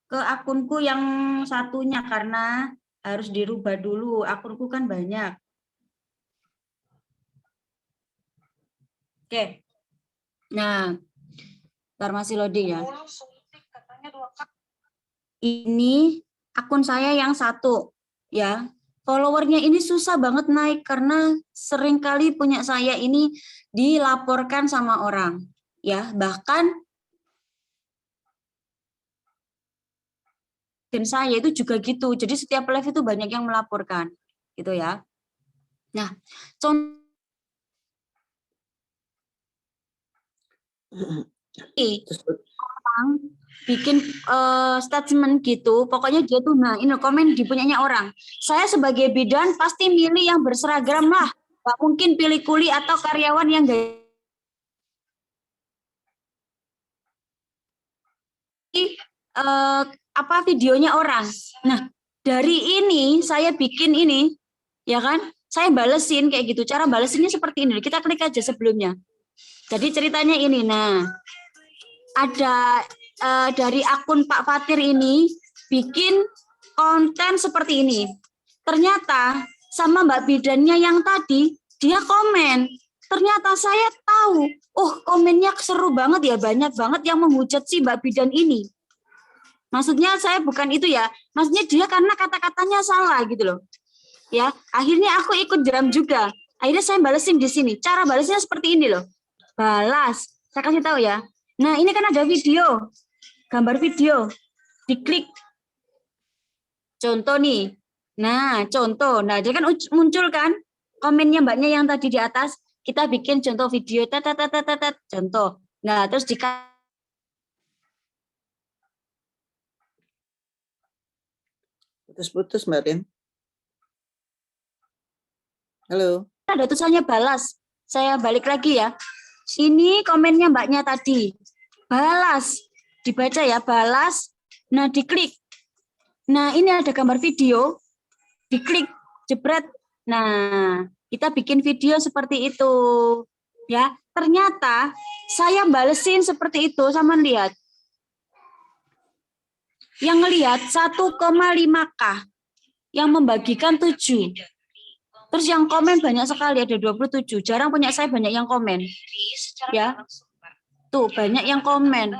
Ke akunku yang satunya karena harus dirubah dulu. Akunku kan banyak. Oke. Nah, ntar masih loading ya. Ini akun saya yang satu ya. Followernya ini susah banget naik karena sering kali punya saya ini dilaporkan sama orang ya, bahkan dan saya itu juga gitu. Jadi setiap live itu banyak yang melaporkan gitu ya. Nah, contoh orang bikin statement gitu, pokoknya dia tuh, nah ini komen di punyanya orang. Saya sebagai bidan pasti milih yang berseragam lah, nggak mungkin pilih kuli atau karyawan yang gak apa videonya orang. Nah, dari ini saya bikin ini, ya kan? Saya balesin kayak gitu. Cara balesinnya seperti ini. Kita klik aja sebelumnya. Jadi ceritanya ini. Nah, ada dari akun Pak Fatir ini bikin konten seperti ini. Ternyata sama Mbak Bidannya yang tadi dia komen. Ternyata saya tahu, oh komennya seru banget ya, banyak banget yang menghujat si Mbak Bidan ini. Maksudnya saya bukan itu ya, maksudnya dia karena kata-katanya salah gitu loh. Ya, akhirnya aku ikut jam juga. Akhirnya saya balesin di sini. Cara balasnya seperti ini loh. Balas. Saya kasih tahu ya. Nah, ini kan ada video. Gambar video. Diklik. Contoh nih. Nah, contoh. Nah, dia kan muncul kan komennya mbaknya yang tadi di atas. Kita bikin contoh video. Contoh. Nah, terus Putus-putus, Mbak Rin. Halo. ada tulisannya balas. Saya balik lagi ya. Ini komennya mbaknya tadi. Balas. Dibaca ya, balas. Nah, diklik. Nah, ini ada gambar video. Diklik, jebret. Nah, kita bikin video seperti itu. Ya, ternyata saya balesin seperti itu, sama lihat. Yang ngelihat 1,5K. Yang membagikan 7. Terus yang komen banyak sekali, ada 27. Jarang punya saya banyak yang komen. Ya. Tuh, banyak yang komen.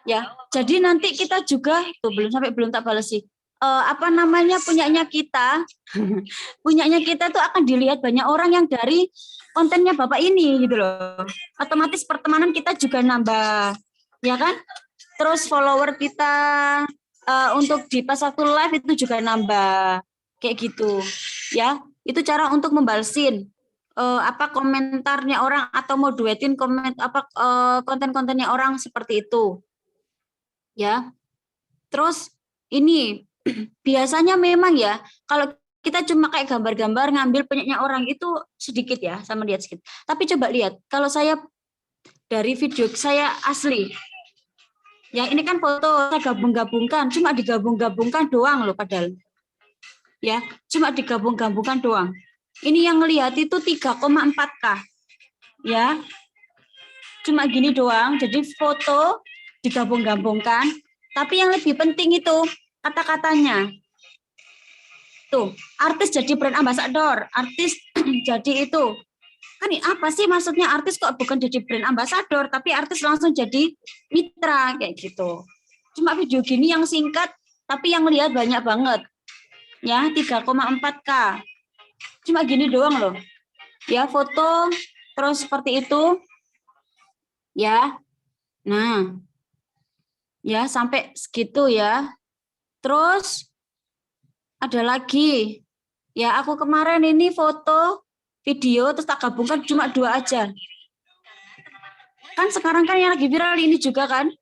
Ya. Jadi nanti kita juga tuh belum tak balas sih. Apa namanya punyanya kita. Punyanya kita tuh akan dilihat banyak orang yang dari kontennya Bapak ini gitu loh. Otomatis pertemanan kita juga nambah. Ya kan? Terus follower kita untuk di pas waktu live itu juga nambah. Kayak gitu. Ya. Itu cara untuk membalesin apa komentarnya orang atau mau duetin konten-kontennya orang seperti itu. Ya. Terus ini biasanya memang ya, kalau kita cuma kayak gambar-gambar ngambil punyanya orang itu sedikit ya, sama lihat sedikit. Tapi coba lihat, kalau saya dari video saya asli, yang ini kan foto saya gabung-gabungkan, cuma digabung-gabungkan doang loh padahal. Ya, cuma digabung-gabungkan doang. Ini yang lihat itu 3,4K. Ya. Cuma gini doang, jadi foto digabung-gabungkan, tapi yang lebih penting itu kata-katanya. Tuh, artis jadi brand ambassador, artis jadi itu. Kan ini apa sih maksudnya artis kok bukan jadi brand ambassador, tapi artis langsung jadi mitra kayak gitu. Cuma video gini yang singkat, tapi yang lihat banyak banget. Ya, 3,4K. Cuma gini doang loh. Ya, foto terus seperti itu. Ya. Nah. Ya, sampai segitu ya. Terus ada lagi. Ya, aku kemarin ini foto, video, terus tak gabungkan cuma 2 aja. Kan sekarang kan yang lagi viral ini juga kan.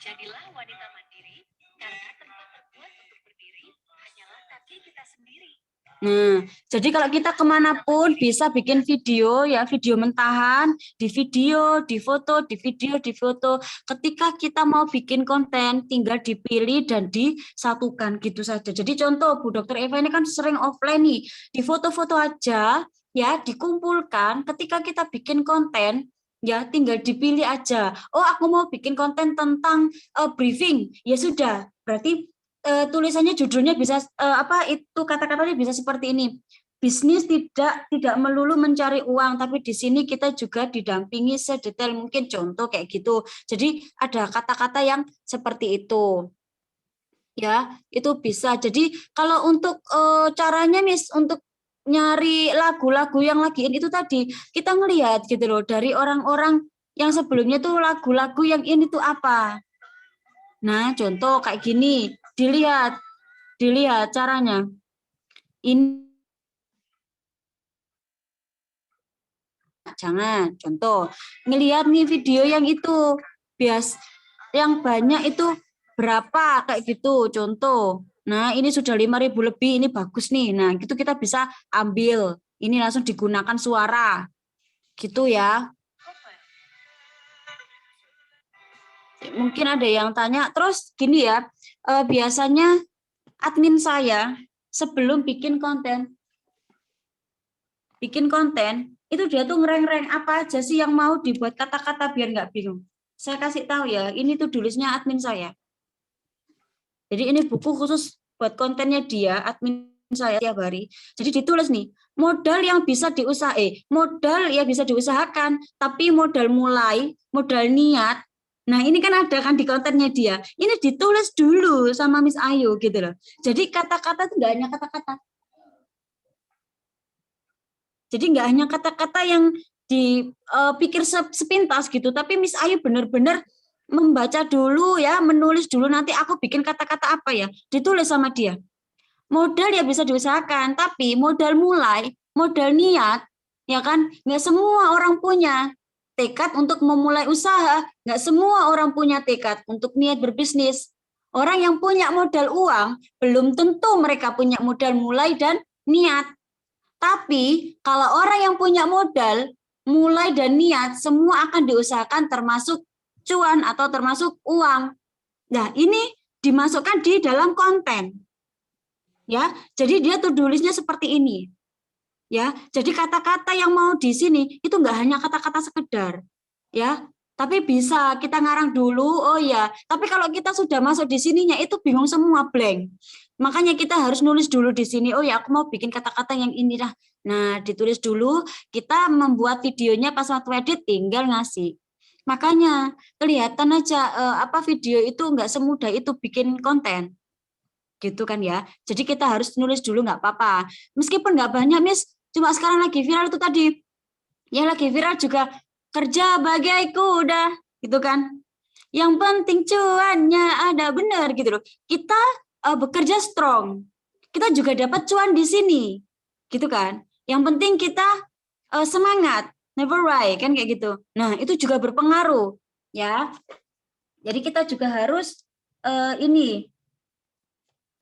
Jadilah wanita mandiri karena tempat terbuat untuk berdiri hanyalah kaki kita sendiri. Nah, jadi kalau kita kemanapun bisa bikin video ya, video mentahan, di video, di foto, di video, di foto. Ketika kita mau bikin konten, tinggal dipilih dan disatukan gitu saja. Jadi contoh Bu Dokter Eva ini kan sering offline nih, di foto-foto aja ya, dikumpulkan. Ketika kita bikin konten, ya tinggal dipilih aja. Oh, aku mau bikin konten tentang briefing, ya sudah. Berarti tulisannya judulnya bisa apa itu kata-katanya bisa seperti ini. Bisnis tidak melulu mencari uang, tapi di sini kita juga didampingi sedetail mungkin, contoh kayak gitu. Jadi ada kata-kata yang seperti itu. Ya, itu bisa. Jadi kalau untuk caranya Miss untuk nyari lagu-lagu yang lagi itu tadi, kita ngelihat gitu loh dari orang-orang yang sebelumnya tuh lagu-lagu yang ini tuh apa. Nah, contoh kayak gini. Dilihat caranya. Ini jangan, contoh, ngelihat nih video yang itu, yang banyak itu berapa kayak gitu, contoh. Nah, ini sudah 5.000 lebih, ini bagus nih. Nah, gitu kita bisa ambil. Ini langsung digunakan suara. Gitu ya. Mungkin ada yang tanya, terus gini ya, biasanya admin saya sebelum bikin konten itu dia tuh ngereng-reng apa aja sih yang mau dibuat kata-kata biar nggak bingung. Saya kasih tahu ya, ini tuh tulisnya admin saya. Jadi ini buku khusus buat kontennya dia, admin saya tiap hari. Jadi ditulis nih, modal yang bisa modal ya bisa diusahakan, tapi modal mulai, modal niat. Nah, ini kan ada kan di kontennya dia. Ini ditulis dulu sama Miss Ayu gitu loh. Jadi kata-kata itu enggak hanya kata-kata. Jadi enggak hanya kata-kata yang dipikir sepintas gitu, tapi Miss Ayu benar-benar membaca dulu ya, menulis dulu, nanti aku bikin kata-kata apa ya, ditulis sama dia. Modal ya bisa diusahakan, tapi modal mulai, modal niat, ya kan, nggak semua orang punya tekad untuk memulai usaha, nggak semua orang punya tekad untuk niat berbisnis. Orang yang punya modal uang, belum tentu mereka punya modal mulai dan niat. Tapi kalau orang yang punya modal, mulai dan niat, semua akan diusahakan termasuk cuan atau termasuk uang. Nah, ini dimasukkan di dalam konten. Ya, jadi dia tuh tulisnya seperti ini. Ya, jadi kata-kata yang mau di sini itu enggak hanya kata-kata sekedar. Ya, tapi bisa kita ngarang dulu, oh ya. Tapi kalau kita sudah masuk di sininya itu bingung semua, blank. Makanya kita harus nulis dulu di sini, oh ya aku mau bikin kata-kata yang ini dah. Nah, ditulis dulu, kita membuat videonya pas waktu edit tinggal ngasih. Makanya kelihatan aja apa video itu enggak semudah itu bikin konten. Gitu kan ya. Jadi kita harus nulis dulu nggak apa-apa. Meskipun nggak banyak, Miss, cuma sekarang lagi viral itu tadi. Yang lagi viral juga kerja bagai kuda, gitu kan. Yang penting cuannya ada, benar gitu loh. Kita bekerja strong. Kita juga dapat cuan di sini. Gitu kan. Yang penting kita semangat, never right kan kayak gitu. Nah, itu juga berpengaruh ya. Jadi kita juga harus ini.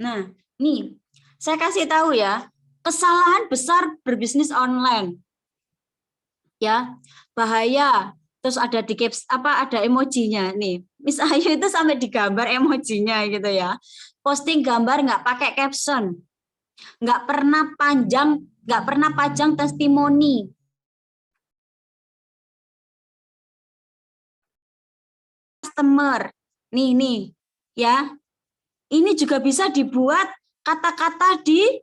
Nah, nih saya kasih tahu ya, kesalahan besar berbisnis online. Ya, bahaya. Terus ada di caps ada emojinya nih. Miss Ayu itu sampai digambar emojinya gitu ya. Posting gambar nggak pakai caption. Nggak pernah pajang testimoni. Customer. Nih ya. Ini juga bisa dibuat kata-kata di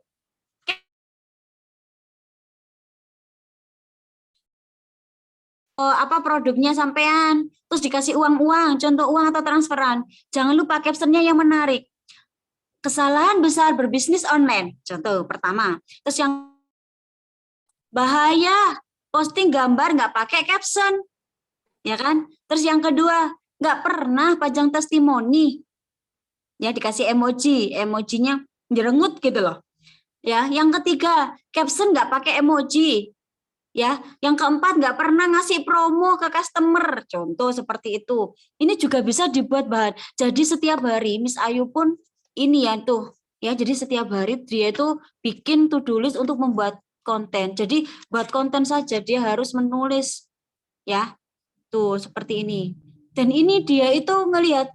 produknya sampean, terus dikasih uang, contoh uang atau transferan. Jangan lupa captionnya yang menarik. Kesalahan besar berbisnis online, contoh pertama. Terus yang bahaya, posting gambar nggak pakai caption, ya kan? Terus yang kedua, nggak pernah pajang testimoni, ya dikasih emojinya jerengut gitu loh. Ya, yang ketiga, caption nggak pakai emoji. Ya, yang keempat nggak pernah ngasih promo ke customer, contoh seperti itu. Ini juga bisa dibuat bahan. Jadi setiap hari Miss Ayu pun ini ya tuh, ya. Jadi setiap hari dia itu bikin to-do list untuk membuat konten. Jadi buat konten saja dia harus menulis, ya. Tuh seperti ini. Dan ini dia itu ngelihat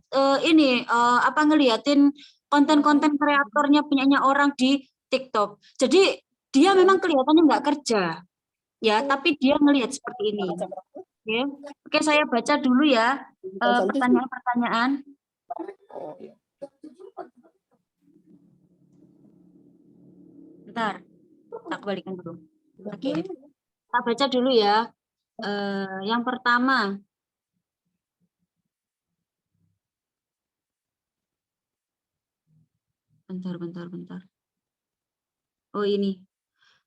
ngeliatin konten-konten kreatornya punyanya orang di TikTok. Jadi dia memang kelihatannya nggak kerja. Ya, tapi dia melihat seperti ini. Oke, saya baca dulu ya pertanyaan-pertanyaan. Bentar, tak kembalikan dulu. Oke, kita baca dulu ya. Yang pertama. Bentar. Oh ini.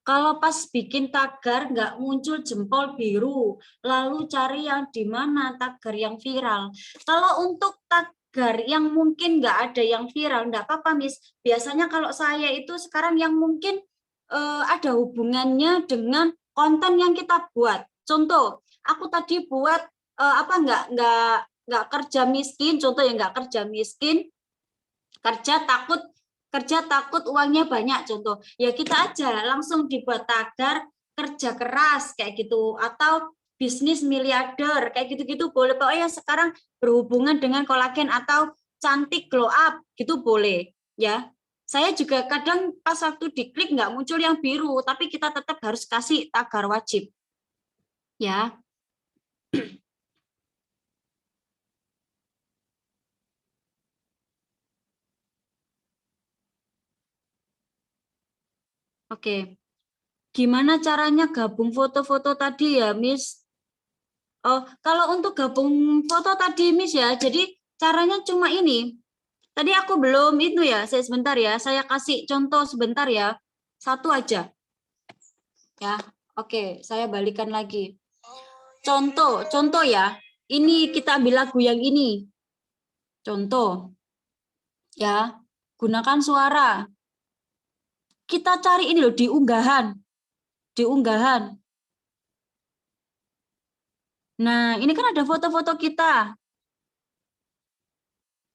Kalau pas bikin tagar nggak muncul jempol biru, lalu cari yang di mana tagar yang viral. Kalau untuk tagar yang mungkin nggak ada yang viral, nggak apa-apa, Miss. Biasanya kalau saya itu sekarang yang mungkin ada hubungannya dengan konten yang kita buat. Contoh, aku tadi buat nggak kerja miskin, contoh yang nggak kerja miskin, kerja takut uangnya banyak, contoh ya kita aja langsung dibuat tagar kerja keras kayak gitu, atau bisnis miliarder kayak gitu-gitu boleh. Pokoknya sekarang berhubungan dengan kolagen atau cantik glow up gitu boleh ya. Saya juga kadang pas waktu diklik nggak muncul yang biru, tapi kita tetap harus kasih tagar wajib ya. Oke. Gimana caranya gabung foto-foto tadi ya, Miss? Oh, kalau untuk gabung foto tadi, Miss ya, jadi caranya cuma ini. Tadi aku belum itu ya, saya sebentar ya, saya kasih contoh sebentar ya. Satu aja. Ya, oke, saya balikan lagi. Contoh ya. Ini kita ambil lagu yang ini. Contoh. Ya, gunakan suara. Kita cari ini loh di unggahan. Di unggahan. Nah, ini kan ada foto-foto kita.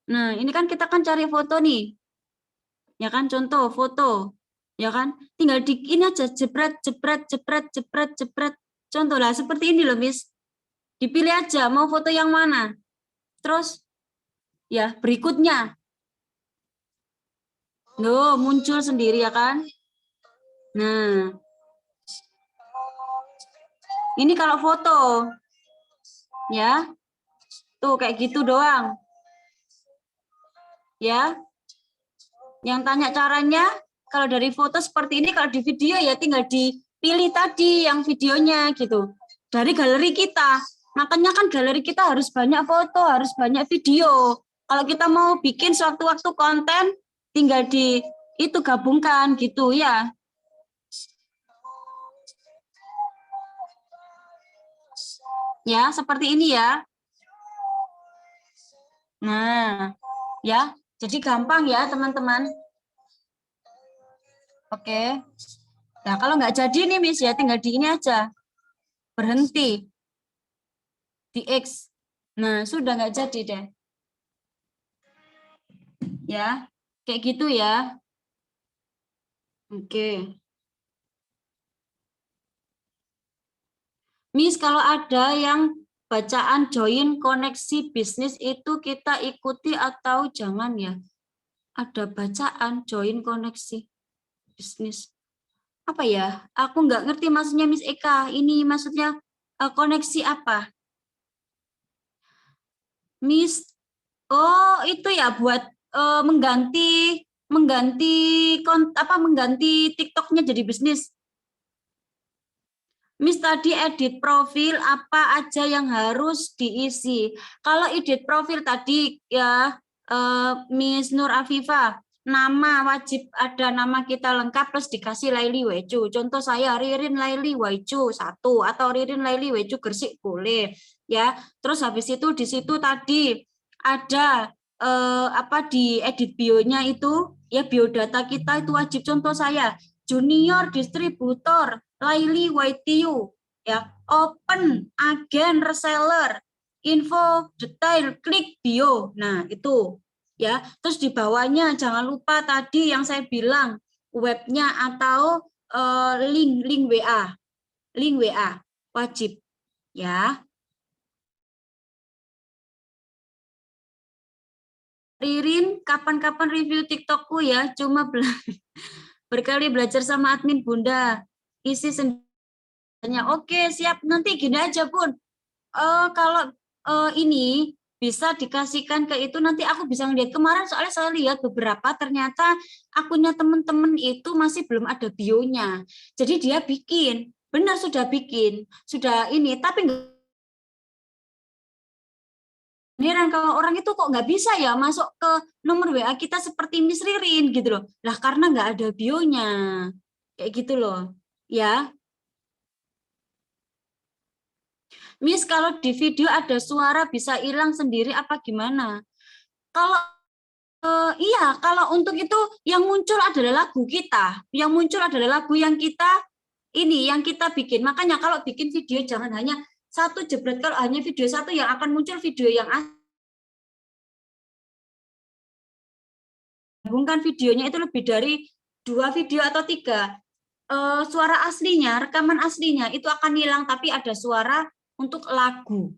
Nah, ini kan kita kan cari foto nih. Ya kan, contoh foto. Ya kan? Tinggal di ini aja jepret. Contoh lah seperti ini loh, Miss. Dipilih aja mau foto yang mana. Terus ya, berikutnya. Loh, muncul sendiri ya kan? Nah. Ini kalau foto. Ya. Tuh kayak gitu doang. Ya. Yang tanya caranya, kalau dari foto seperti ini, kalau di video ya tinggal dipilih tadi yang videonya gitu. Dari galeri kita. Makanya kan galeri kita harus banyak foto, harus banyak video. Kalau kita mau bikin sewaktu-waktu konten, tinggal di itu gabungkan gitu ya. Ya, seperti ini ya. Nah, ya. Jadi gampang ya teman-teman. Oke. Nah kalau nggak jadi nih Miss ya tinggal di ini aja. Berhenti. Di X. Nah sudah nggak jadi deh. Ya, kayak gitu ya. Oke. Miss, kalau ada yang bacaan join koneksi bisnis itu kita ikuti atau jangan ya? Ada bacaan join koneksi bisnis. Apa ya? Aku nggak ngerti maksudnya Miss Eka. Ini maksudnya koneksi apa? Miss, oh itu ya buat mengganti mengganti TikToknya jadi bisnis. Miss tadi edit profil apa aja yang harus diisi. Kalau edit profil tadi ya Miss Nur Afifah, nama wajib ada nama kita lengkap plus dikasih Laili Wecu. Contoh saya Ririn Laili Wecu 1 atau Ririn Laili Wecu Gresik boleh ya. Terus habis itu di situ tadi ada di edit bionya itu ya biodata kita itu wajib, contoh saya junior distributor Laili Waitiu ya, open agen reseller, info detail klik bio. Nah, itu ya. Terus di bawahnya jangan lupa tadi yang saya bilang webnya atau link WA. Link WA wajib ya. Ririn, kapan-kapan review TikTokku ya, cuma berkali belajar sama admin Bunda. Isi sendirinya. Oke, siap. Nanti gini aja, Bun. Kalau ini bisa dikasihkan ke itu, nanti aku bisa ngeliat. Kemarin soalnya saya lihat beberapa, ternyata akunnya teman-teman itu masih belum ada bionya. Jadi dia bikin, benar sudah bikin, sudah ini, tapi heran kalau orang itu kok nggak bisa ya masuk ke nomor WA kita seperti Miss Ririn gitu loh. Lah karena nggak ada bionya. Kayak gitu loh. Ya. Miss, kalau di video ada suara bisa hilang sendiri apa gimana? Kalau iya, kalau untuk itu yang muncul adalah lagu kita. Yang muncul adalah lagu yang kita yang kita bikin. Makanya kalau bikin video jangan hanya satu jebret. Kalau hanya video satu yang akan muncul video yang gabungkan videonya itu lebih dari 2 video atau 3. Suara aslinya, rekaman aslinya itu akan hilang, tapi ada suara untuk lagu.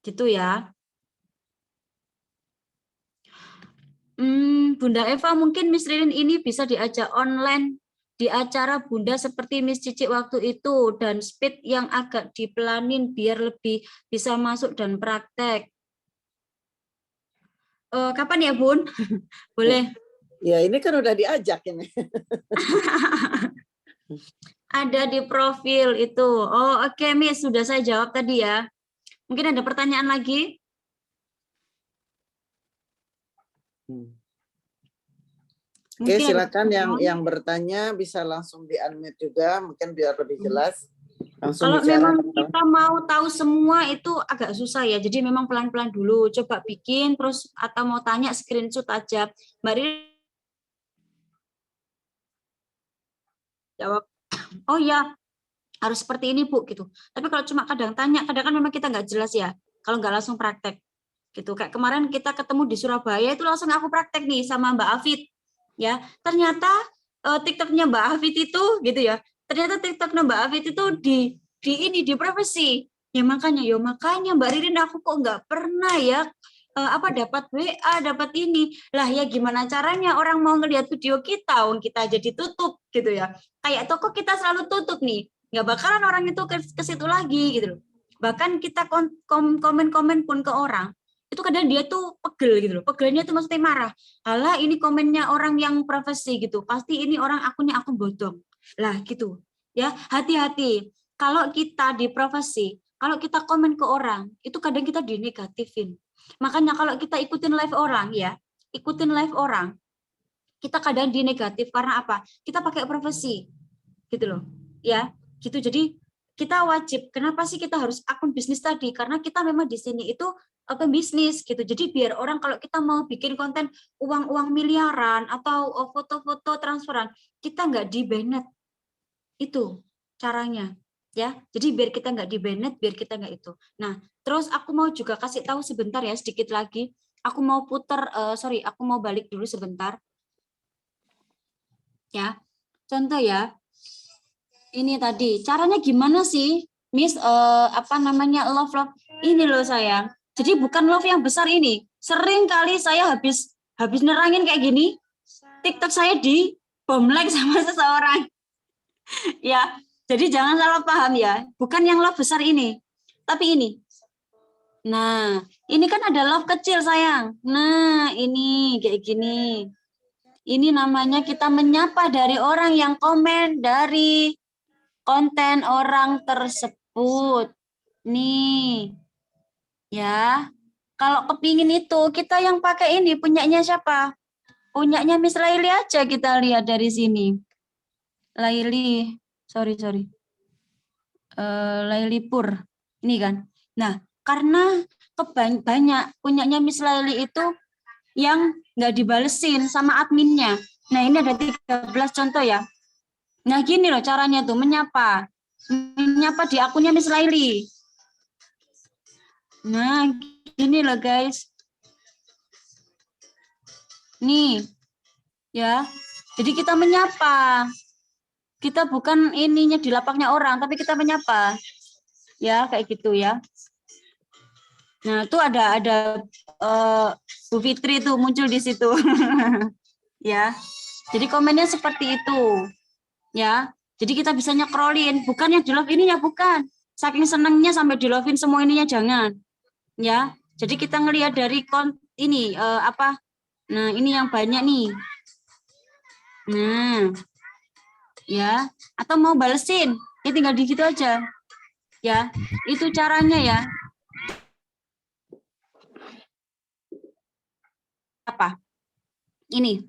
Gitu ya. Bunda Eva, mungkin Miss Ririn ini bisa diajak online di acara Bunda seperti Miss Cici waktu itu, dan speed yang agak dipelanin biar lebih bisa masuk dan praktek. Kapan ya Bun? Boleh. Ya ini kan udah diajak ini. Ada di profil itu. Oh oke Miss, sudah saya jawab tadi ya. Mungkin ada pertanyaan lagi? Oke, silakan yang bertanya bisa langsung di-unmute juga, mungkin biar lebih jelas. Langsung kalau bicara. memang kita mau tahu semua itu agak susah ya, jadi memang pelan-pelan dulu. Coba bikin, terus atau mau tanya screenshot aja. Mbak Riri jawab, oh ya harus seperti ini Bu gitu. Tapi kalau cuma kadang tanya, kadang kan memang kita nggak jelas ya. Kalau nggak langsung praktek gitu. Kayak kemarin kita ketemu di Surabaya itu langsung aku praktek nih sama Mbak Afid. Ya, ternyata TikToknya Mbak Afid itu gitu ya. Ternyata TikToknya Mbak Afid itu di profesi. Ya makanya Mbak Ririn aku kok nggak pernah ya dapat WA, dapat ini. Lah ya gimana caranya orang mau ngelihat video kita, wong kita jadi tutup gitu ya. Kayak toko kita selalu tutup nih. Nggak bakalan orang itu ke situ lagi gitu loh. Bahkan kita komen-komen pun ke orang, itu kadang dia tuh pegel gitu loh. Pegelnya tuh maksudnya marah. Alah ini komennya orang yang profesi gitu. Pasti ini orang akunnya akun bodong. Lah gitu. Ya, hati-hati. Kalau kita di profesi, kalau kita komen ke orang, itu kadang kita dinegatifin. Makanya kalau kita ikutin live orang ya, ikutin live orang, kita kadang dinegatif karena apa? Kita pakai profesi. Gitu loh. Ya, gitu. Jadi kita wajib. Kenapa sih kita harus akun bisnis tadi? Karena kita memang di sini itu pembisnis gitu. Jadi biar orang kalau kita mau bikin konten uang miliaran atau foto-foto transferan, kita nggak di-banned. Itu caranya. Ya, jadi biar kita nggak di-banned, biar kita nggak itu. Nah, terus aku mau juga kasih tahu sebentar ya, sedikit lagi. Aku mau putar, aku mau balik dulu sebentar. Ya, contoh ya. Ini tadi, caranya gimana sih, Miss? Apa namanya, love? Ini loh sayang. Jadi bukan love yang besar ini. Sering kali saya habis nerangin kayak gini, TikTok saya di bom like sama seseorang. Ya, jadi jangan salah paham ya. Bukan yang love besar ini, tapi ini. Nah, ini kan ada love kecil sayang. Nah, ini kayak gini. Ini namanya kita menyapa dari orang yang komen dari konten orang tersebut. Nih, ya. Kalau kepingin itu, kita yang pakai ini punyanya siapa? Punyanya Miss Laili aja, kita lihat dari sini. Laili, sorry. Laili Pur. Ini kan. Nah, karena banyak punyanya Miss Laili itu yang nggak dibalesin sama adminnya. Nah, ini ada 13 contoh ya. Nah, gini loh caranya tuh menyapa di akunnya Miss Laili. Nah, gini loh guys. Nih, ya. Jadi kita menyapa. Kita bukan ininya di lapaknya orang, tapi kita menyapa. Ya, kayak gitu ya. Nah, itu ada Bu Fitri tuh muncul di situ. Ya. Jadi komennya seperti itu. Ya. Jadi kita bisa nyekrolin, bukan yang di love ininya, bukan. Saking senengnya sampai di love-in semua ininya jangan. Ya. Jadi kita ngelihat dari ini apa? Nah, ini yang banyak nih. Nah. Ya, atau mau balesin, ya tinggal di situ aja. Ya, itu caranya ya. Apa? Ini.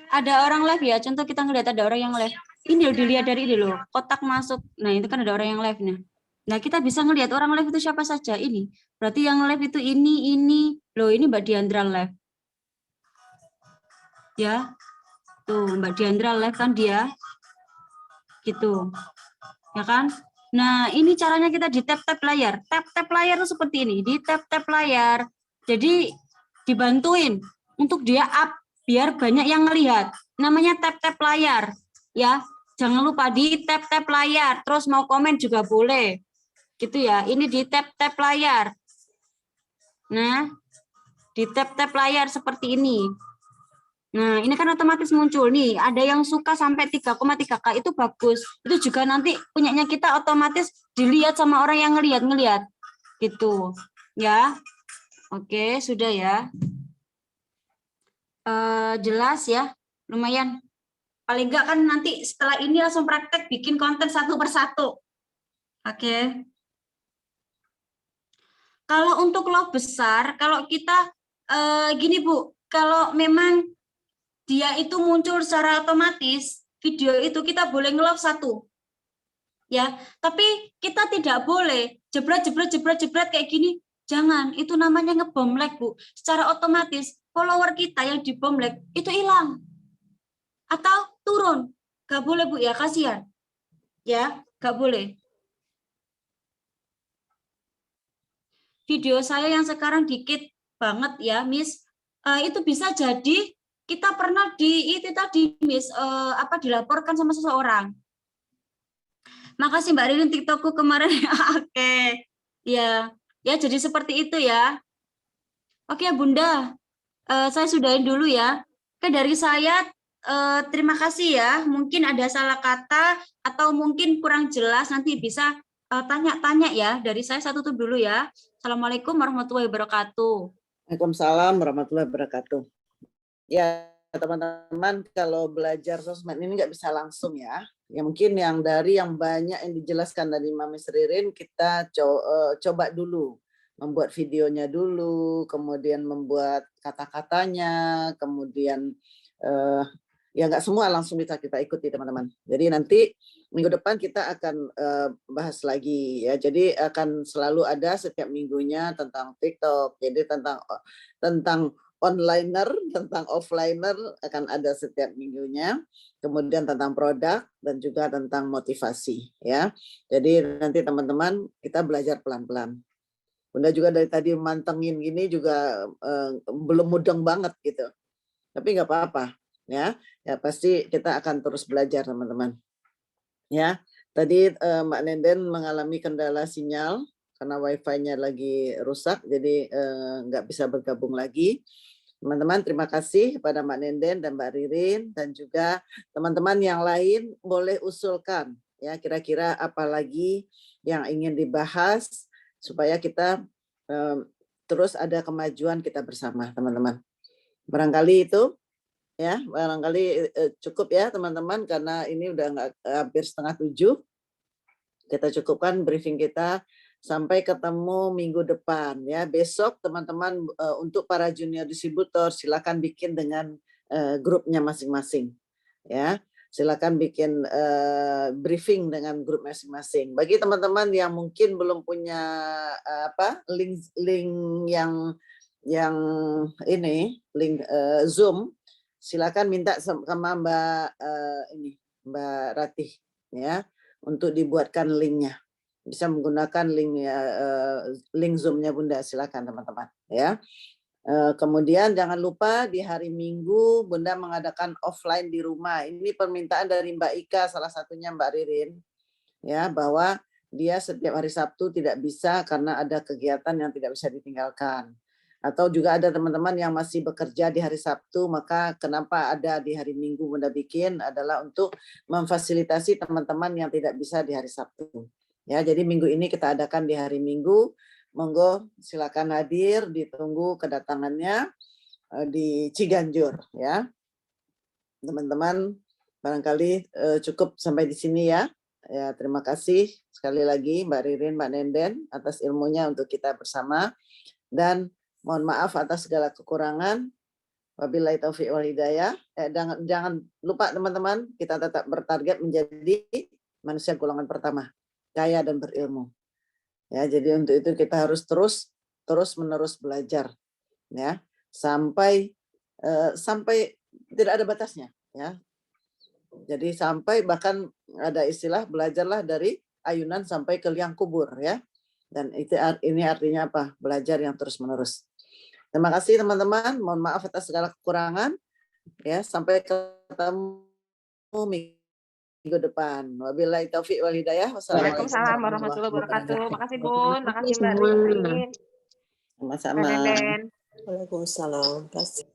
Ada orang live ya, contoh kita ngelihat ada orang yang live. Ini loh, dilihat dari ini loh, kotak masuk. Nah, itu kan ada orang yang live nih. Nah, kita bisa ngelihat orang live itu siapa saja. Ini. Berarti yang live itu ini. Loh, ini Mbak Diandra live. Ya. Tuh, Mbak Diandra live kan dia. Gitu. Ya kan? Nah, ini caranya kita di tap-tap layar. Tap-tap layar itu seperti ini, di tap-tap layar. Jadi dibantuin untuk dia up biar banyak yang ngelihat. Namanya tap-tap layar. Ya, jangan lupa di tap-tap layar. Terus mau komen juga boleh. Gitu ya. Ini di tap-tap layar. Nah, di tap-tap layar seperti ini. Nah, ini kan otomatis muncul nih. Ada yang suka sampai 3,3K itu bagus. Itu juga nanti punyanya kita otomatis dilihat sama orang yang ngelihat. Gitu. Ya. Oke, sudah ya. Jelas ya. Lumayan. Paling enggak kan nanti setelah ini langsung praktek bikin konten satu persatu. Oke. Kalau untuk love besar, kalau kita gini Bu, kalau memang dia itu muncul secara otomatis, video itu kita boleh nge-love satu. Ya, tapi kita tidak boleh jebret kayak gini. Jangan, itu namanya ngebom like, Bu. Secara otomatis follower kita yang di bom like itu hilang. Atau turun. Gak boleh, Bu, ya, kasihan. Ya, gak boleh. Video saya yang sekarang dikit banget ya, Miss. Itu bisa jadi kita pernah itu tadi Miss dilaporkan sama seseorang. Makasih Mbak Ririn TikTokku kemarin. Oke. Ya, jadi seperti itu ya. Oke Bunda, saya sudahin dulu ya. Oke, dari saya terima kasih ya. Mungkin ada salah kata atau mungkin kurang jelas, nanti bisa tanya-tanya ya. Dari saya satu tuh dulu ya. Assalamualaikum warahmatullahi wabarakatuh. Waalaikumsalam warahmatullahi wabarakatuh. Ya, teman-teman, kalau belajar sosmed ini nggak bisa langsung ya. Ya mungkin yang banyak yang dijelaskan dari Mami Ririn, kita coba dulu. Membuat videonya dulu, kemudian membuat kata-katanya, kemudian ya nggak semua langsung bisa kita ikuti teman-teman. Jadi nanti minggu depan kita akan bahas lagi ya. Jadi akan selalu ada setiap minggunya tentang TikTok. Jadi tentang onliner, tentang offliner akan ada setiap minggunya. Kemudian tentang produk dan juga tentang motivasi ya. Jadi nanti teman-teman kita belajar pelan-pelan. Bunda juga dari tadi mantengin gini juga belum mudeng banget gitu. Tapi nggak apa-apa ya. Ya pasti kita akan terus belajar teman-teman. Ya, tadi Mbak Nenden mengalami kendala sinyal karena wifi-nya lagi rusak, jadi nggak bisa bergabung lagi. Teman-teman, terima kasih kepada Mbak Nenden dan Mbak Ririn, dan juga teman-teman yang lain boleh usulkan ya kira-kira apa lagi yang ingin dibahas supaya kita terus ada kemajuan kita bersama, teman-teman. Barangkali itu. Ya, barangkali cukup ya teman-teman, karena ini udah hampir 6:30. Kita cukupkan briefing kita, sampai ketemu minggu depan ya. Besok teman-teman untuk para junior distributor silakan bikin dengan grupnya masing-masing ya. Silakan bikin briefing dengan grup masing-masing. Bagi teman-teman yang mungkin belum punya link yang ini link Zoom, silakan minta sama Mbak Ratih ya untuk dibuatkan linknya. Bisa menggunakan link Zoom-nya Bunda, silakan teman-teman ya. Kemudian jangan lupa di hari Minggu Bunda mengadakan offline di rumah. Ini permintaan dari Mbak Ika, salah satunya Mbak Ririn ya, bahwa dia setiap hari Sabtu tidak bisa karena ada kegiatan yang tidak bisa ditinggalkan. Atau juga ada teman-teman yang masih bekerja di hari Sabtu, maka kenapa ada di hari Minggu Bunda bikin adalah untuk memfasilitasi teman-teman yang tidak bisa di hari Sabtu. Ya, jadi minggu ini kita adakan di hari Minggu. Monggo silakan hadir, ditunggu kedatangannya di Ciganjur ya. Teman-teman, barangkali cukup sampai di sini ya. Ya, terima kasih sekali lagi Mbak Ririn, Mbak Nenden atas ilmunya untuk kita bersama, dan mohon maaf atas segala kekurangan. Wabillahi taufiq wal hidayah. Jangan lupa teman-teman, kita tetap bertarget menjadi manusia golongan pertama, kaya dan berilmu. Ya, jadi untuk itu kita harus terus menerus belajar ya, sampai tidak ada batasnya ya. Jadi sampai bahkan ada istilah belajarlah dari ayunan sampai ke liang kubur ya. Dan ini artinya apa? Belajar yang terus-menerus. Terima kasih teman-teman, mohon maaf atas segala kekurangan ya, sampai ketemu minggu depan. Wabillahi taufiq wal hidayah. Waalaikumsalam warahmatullahi wabarakatuh. Makasih Bun, makasih Mbak Ririn. Sama-sama. Mbak Nenden. Waalaikumsalam. Terima kasih.